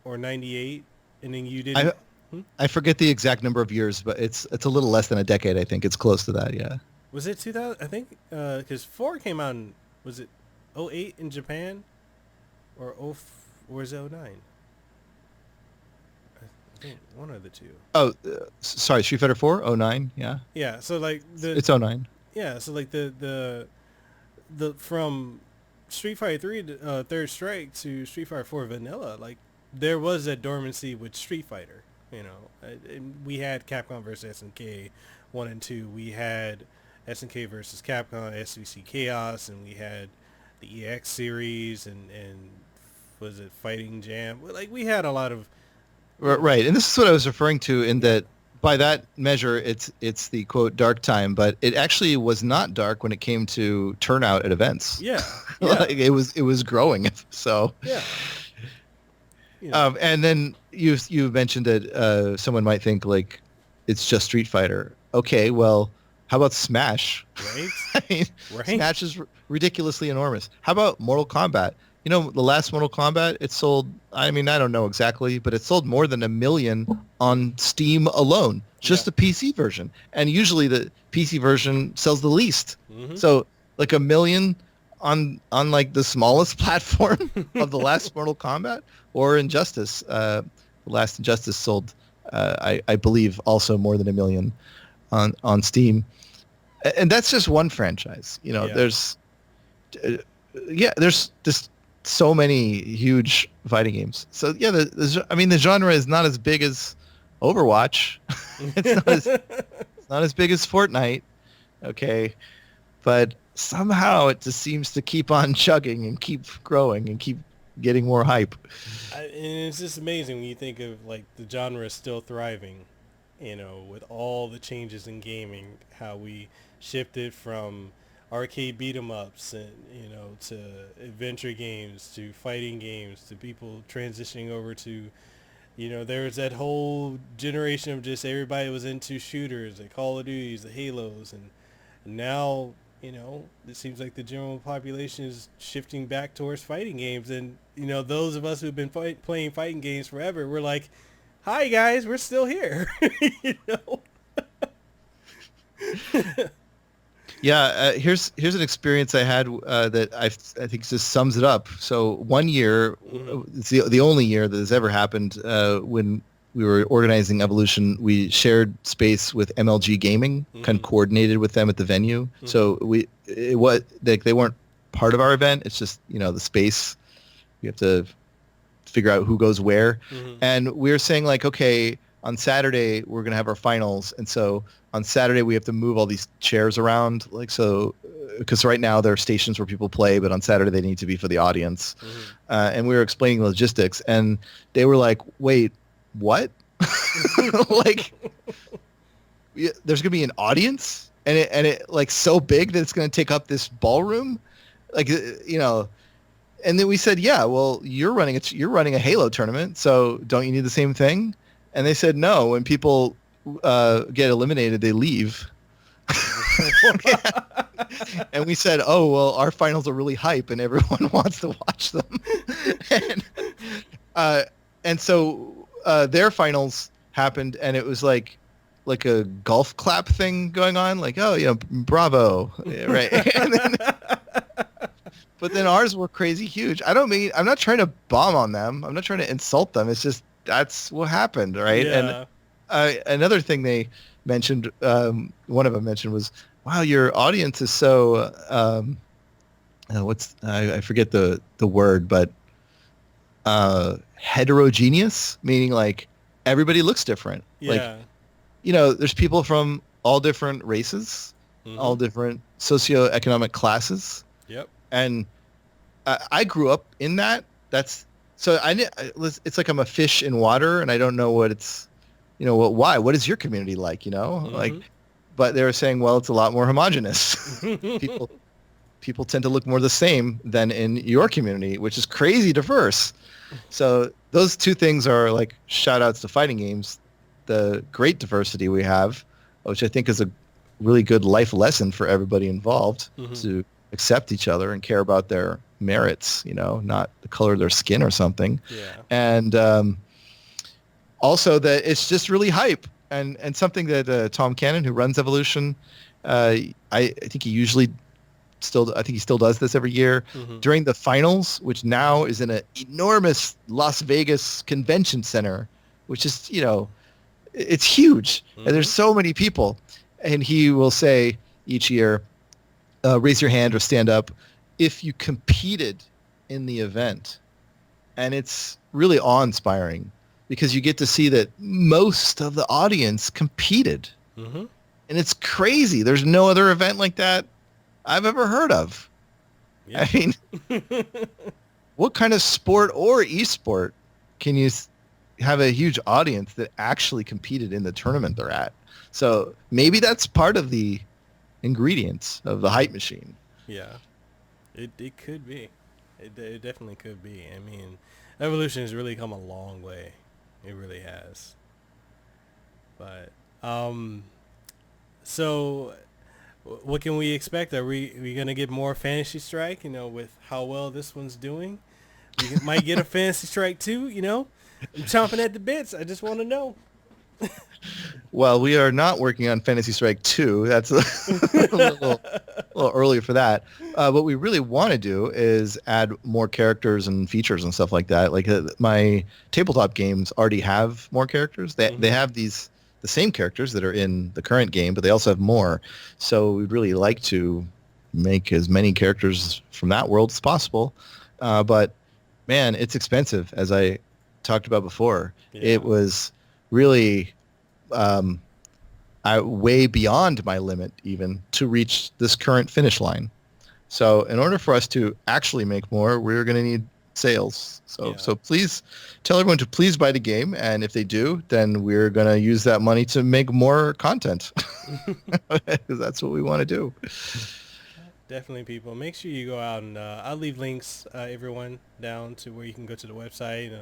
or 98, and then you didn't... I forget the exact number of years, but it's a little less than a decade, I think. It's close to that, yeah. Was it 2000? I think, because 4 came out in, was it 08 in Japan? Or is it 09? I think one of the two. Oh, sorry, Street Fighter 4? 09, yeah. Yeah, so like... It's 09. Yeah, so like the from Street Fighter 3 Third Strike to Street Fighter 4 Vanilla, like, there was that dormancy with Street Fighter. And we had Capcom versus SNK 1 and 2. We had SNK versus Capcom, SVC Chaos, and we had the EX series, and was it Fighting Jam? Like, we had a lot of... Right, and this is what I was referring to in that, by that measure, it's the, quote, dark time, but it actually was not dark when it came to turnout at events. Yeah. Like, it was growing, so... Yeah. And then you mentioned that someone might think like it's just Street Fighter. Okay, well, how about Smash? Right. I mean, right. Smash is ridiculously enormous. How about Mortal Kombat? The last Mortal Kombat, it sold, I mean, I don't know exactly, but it sold more than 1 million on Steam alone, just the PC version. And usually the PC version sells the least. Mm-hmm. So like 1 million on like the smallest platform of the last Mortal Kombat, or Injustice. The last Injustice sold, I believe, also more than 1 million on Steam, and that's just one franchise. There's just so many huge fighting games. So yeah, the genre is not as big as Overwatch. It's not as big as Fortnite. Okay, but somehow it just seems to keep on chugging and keep growing and keep getting more hype. And it's just amazing when you think of like the genre is still thriving, with all the changes in gaming, how we shifted from arcade beat 'em ups and to adventure games, to fighting games, to people transitioning over to, there was that whole generation of just everybody was into shooters, the Call of Duties, the Halos, and now it seems like the general population is shifting back towards fighting games. And, those of us who've been playing fighting games forever, we're like, hi, guys, we're still here. Yeah, here's an experience I had that I think just sums it up. So one year, it's the only year that has ever happened, when we were organizing Evolution, we shared space with MLG Gaming, kind of coordinated with them at the venue. So they weren't part of our event. It's just, the space. We have to figure out who goes where. And we were saying like, okay, on Saturday, we're going to have our finals. And so on Saturday, we have to move all these chairs around. Like, so, because right now there are stations where people play, but on Saturday they need to be for the audience. And we were explaining logistics, and they were like, wait, what? Like, there's gonna be an audience, and it like so big that it's gonna take up this ballroom, like, And then we said, yeah, well, you're running a Halo tournament, so don't you need the same thing? And they said, no. When people get eliminated, they leave. And we said, oh, well, our finals are really hype, and everyone wants to watch them. and so their finals happened, and it was like a golf clap thing going on, like, oh, you know, bravo, yeah, right? But then ours were crazy huge. I'm not trying to bomb on them. I'm not trying to insult them. It's just that's what happened, right? Yeah. And another thing they mentioned, one of them mentioned was, wow, your audience is so I forget the word, but heterogeneous, meaning like everybody looks different. Yeah. Like, you know, there's people from all different races, all different socioeconomic classes. Yep. And I grew up in that. It's like I'm a fish in water, and I don't know what it's, you know, why? What is your community like? You know, like, but they were saying, well, it's a lot more homogenous. People tend to look more the same than in your community, which is crazy diverse. So those two things are like shout outs to fighting games, the great diversity we have, which I think is a really good life lesson for everybody involved to accept each other and care about their merits, you know, not the color of their skin or something. Yeah. And also that it's just really hype and something that Tom Cannon, who runs Evolution, I think he still does this every year during the finals, which now is in an enormous Las Vegas convention center, which is, you know, it's huge. And there's so many people. And he will say each year, raise your hand or stand up if you competed in the event. And it's really awe-inspiring because you get to see that most of the audience competed. And it's crazy. There's no other event like that I've ever heard of. Yeah. I mean, what kind of sport or esport can you have a huge audience that actually competed in the tournament they're at? So maybe that's part of the ingredients of the hype machine. Yeah, it could be. It definitely could be. I mean, Evolution has really come a long way. It really has. But so what can we expect? Are we gonna get more Fantasy Strike? You know, with how well this one's doing, we might get a Fantasy Strike 2. You know, I'm chomping at the bits. I just want to know. Well, we are not working on Fantasy Strike 2. That's a little early for that. What we really want to do is add more characters and features and stuff like that. Like my tabletop games already have more characters. They have the same characters that are in the current game, but they also have more. So we'd really like to make as many characters from that world as possible. But man, it's expensive, as I talked about before. Yeah. It was really way beyond my limit even to reach this current finish line. So in order for us to actually make more, we're going to need sales. So please tell everyone to please buy the game, and if they do, then we're going to use that money to make more content because that's what we want to do. Definitely, people. Make sure you go out and I'll leave links, everyone, down to where you can go to the website.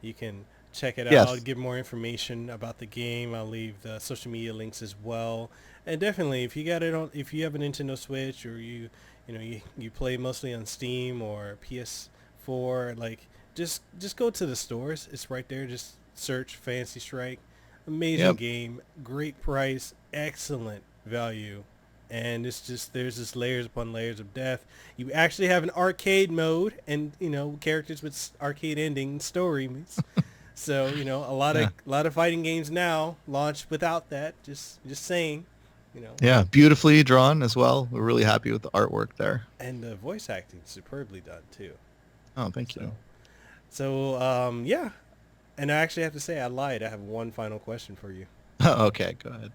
You can check it out. Yes. I'll give more information about the game. I'll leave the social media links as well. And definitely, if you have a Nintendo Switch or you play mostly on Steam or PS4, like just go to the stores. It's right there. Just search Fantasy Strike. Amazing game, great price, excellent value. And it's just there's just layers upon layers of depth. You actually have an arcade mode and characters with arcade ending stories. So, a lot of fighting games now launch without that. Just saying, Yeah, beautifully drawn as well. We're really happy with the artwork there. And the voice acting superbly done too. Oh, thank you. So, yeah. And I actually have to say I lied. I have one final question for you. Okay, go ahead.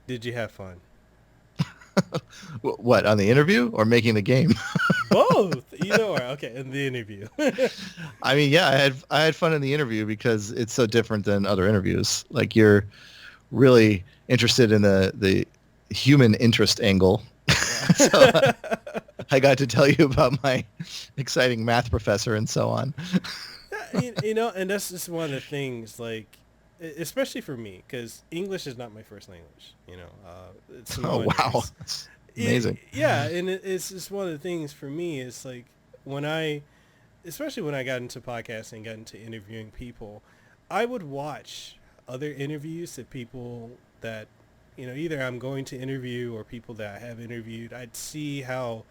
Did you have fun? What, on the interview or making the game? Both. Either or. Okay, in the interview. I mean, yeah, I had fun in the interview because it's so different than other interviews. Like you're really interested in the human interest angle. So, I got to tell you about my exciting math professor and so on. And that's just one of the things, like, especially for me, because English is not my first language. It's Oh, Samoan. wow. That's amazing. And it's just one of the things for me. It's like especially when I got into podcasting, got into interviewing people, I would watch other interviews of people that, either I'm going to interview or people that I have interviewed. I'd see how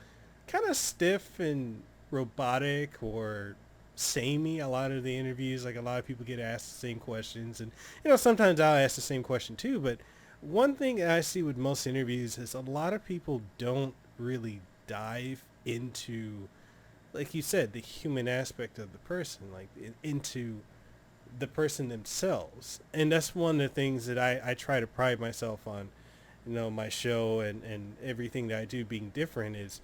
kind of stiff and robotic or samey a lot of the interviews, like a lot of people get asked the same questions, and sometimes I'll ask the same question too. But one thing I see with most interviews is a lot of people don't really dive into, like you said, the human aspect of the person, like into the person themselves. And that's one of the things that I try to pride myself on, my show and everything that I do being different, is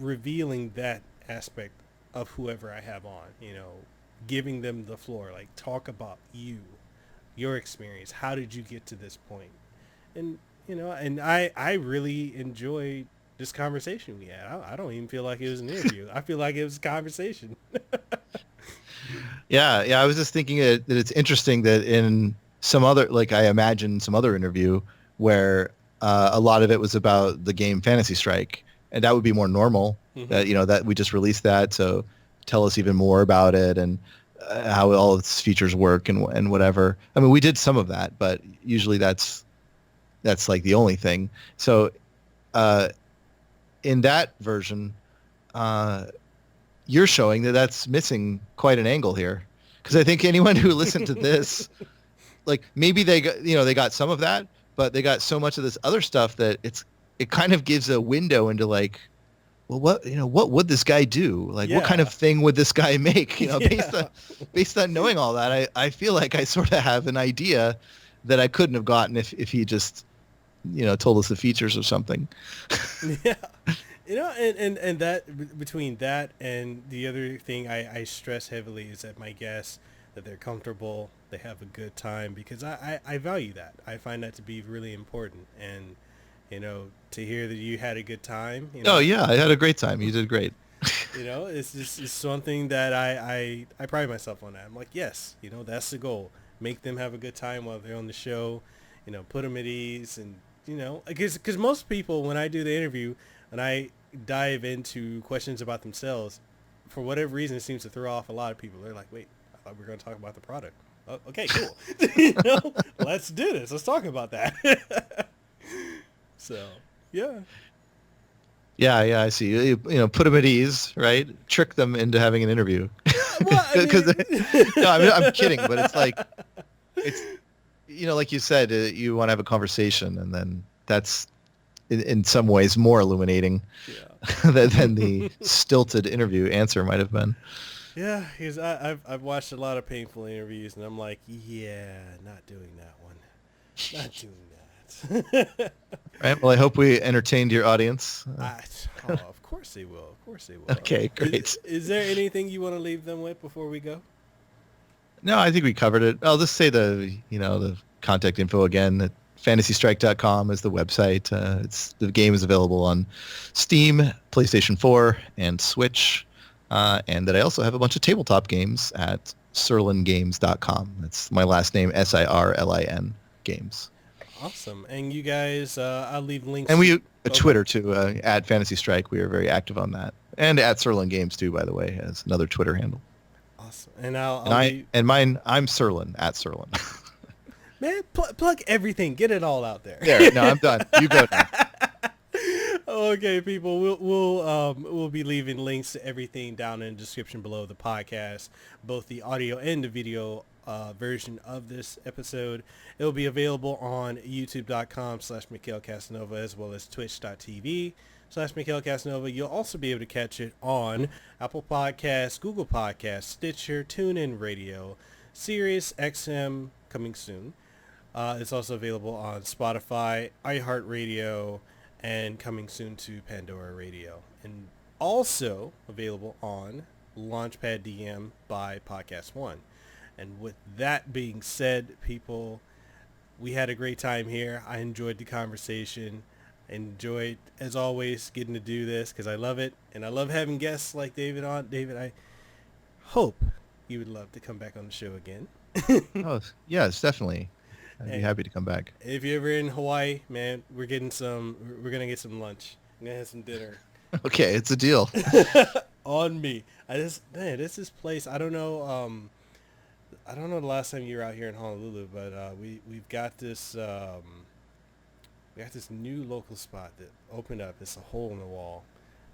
revealing that aspect of whoever I have on, giving them the floor, like, talk about your experience. How did you get to this point? And, and I really enjoyed this conversation we had. I don't even feel like it was an interview. I feel like it was a conversation. Yeah. I was just thinking that it's interesting that in some other, like, I imagine some other interview where a lot of it was about the game Fantasy Strike, and that would be more normal. Mm-hmm. That we just released that, so tell us even more about it and how all its features work and whatever. I mean, we did some of that, but usually that's like the only thing. So in that version, you're showing that that's missing quite an angle here, because I think anyone who listened to this, like, maybe they got some of that, but they got so much of this other stuff that it kind of gives a window into, like, well, what would this guy do? Like, what kind of thing would this guy make? Based on knowing all that, I feel like I sort of have an idea that I couldn't have gotten if he just, told us the features or something. Yeah. And that, between that and the other thing I stress heavily is that my guests, that they're comfortable, they have a good time, because I value that. I find that to be really important. And, to hear that you had a good time. Oh, yeah, I had a great time. You did great. It's just it's something that I pride myself on that. I'm like, yes, that's the goal. Make them have a good time while they're on the show, put them at ease. And, because most people, when I do the interview and I dive into questions about themselves, for whatever reason, it seems to throw off a lot of people. They're like, wait, I thought we were going to talk about the product. Oh, okay, cool. Let's do this. Let's talk about that. So, yeah. Yeah, I see. Put them at ease, right? Trick them into having an interview. Well, I'm kidding, but it's like, like you said, you want to have a conversation, and then that's in some ways more illuminating than the stilted interview answer might have been. Yeah, because I've watched a lot of painful interviews, and I'm like, yeah, not doing that one. Not doing that. Right. Well, I hope we entertained your audience. Of course they will. Of course they will. Okay, great. Is there anything you want to leave them with before we go? No, I think we covered it. I'll just say the contact info again. That fantasystrike.com is the website. The game is available on Steam, PlayStation 4, and Switch. And that I also have a bunch of tabletop games at sirlingames.com. That's my last name, Sirlin Games. Awesome. And you guys, I'll leave links. And we Twitter too, at Fantasy Strike. We are very active on that. And at Sirlin Games too, by the way, as another Twitter handle. Awesome. And I'm Sirlin, at Sirlin. Man, plug everything. Get it all out there. There. No, I'm done. You go now. Okay, people, we'll be leaving links to everything down in the description below the podcast, both the audio and the video version of this episode. It'll be available on youtube.com/Mekel Kasanova, as well as twitch.tv/Mekel Kasanova. You'll also be able to catch it on Apple Podcasts, Google Podcasts, Stitcher, TuneIn Radio, Sirius XM coming soon. It's also available on Spotify, iHeartRadio, and coming soon to Pandora Radio. And also available on Launchpad DM by Podcast One. And with that being said, people, we had a great time here. I enjoyed the conversation. Enjoyed, as always, getting to do this because I love it. And I love having guests like David on. David, I hope you would love to come back on the show again. Oh, yes, definitely. I'd be happy to come back. If you're ever in Hawaii, man, we're going to get some lunch. We're going to have some dinner. Okay, it's a deal. On me. This is place, I don't know the last time you were out here in Honolulu, but we've got this new local spot that opened up. It's a hole in the wall,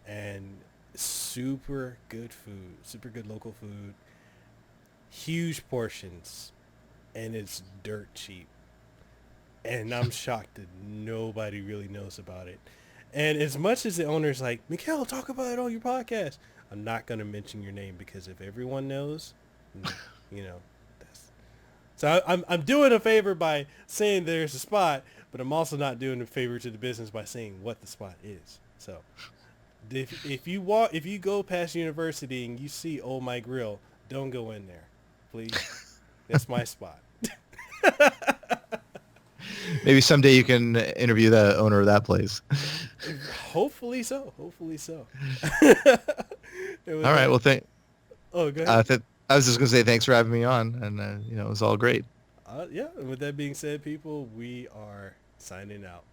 and super good food, super good local food, huge portions, and it's dirt cheap. And I'm shocked that nobody really knows about it. And as much as the owner's like, Mekel, talk about it on your podcast, I'm not going to mention your name because if everyone knows, so I'm doing a favor by saying there's a spot, but I'm also not doing a favor to the business by saying what the spot is. So if you go past university and you see Oh My Grill, don't go in there, please. That's my spot. Maybe someday you can interview the owner of that place. Hopefully so. All right. Well, Oh, go ahead. I was just going to say thanks for having me on, and it was all great. Yeah. And with that being said, people, we are signing out.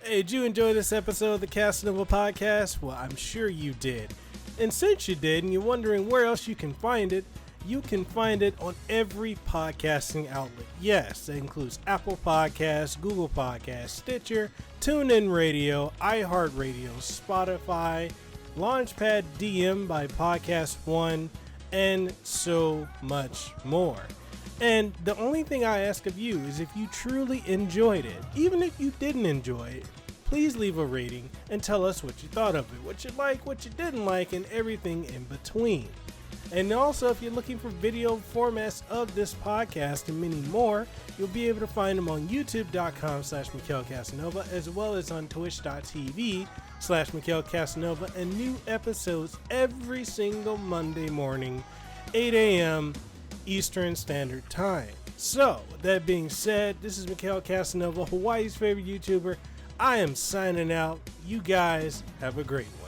Hey, did you enjoy this episode of the Kasanova Podcast? Well, I'm sure you did. And since you did, and you're wondering where else you can find it on every podcasting outlet. Yes, that includes Apple Podcasts, Google Podcasts, Stitcher, TuneIn Radio, iHeartRadio, Spotify, Launchpad DM by Podcast One, and so much more. And the only thing I ask of you is if you truly enjoyed it, even if you didn't enjoy it, please leave a rating and tell us what you thought of it, what you liked, what you didn't like, and everything in between. And also, if you're looking for video formats of this podcast and many more, you'll be able to find them on youtube.com/Mekel Kasanova, as well as on twitch.tv/Mekel Kasanova, and new episodes every single Monday morning, 8 a.m. Eastern Standard Time. So, with that being said, this is Mekel Kasanova, Hawaii's favorite YouTuber. I am signing out. You guys have a great one.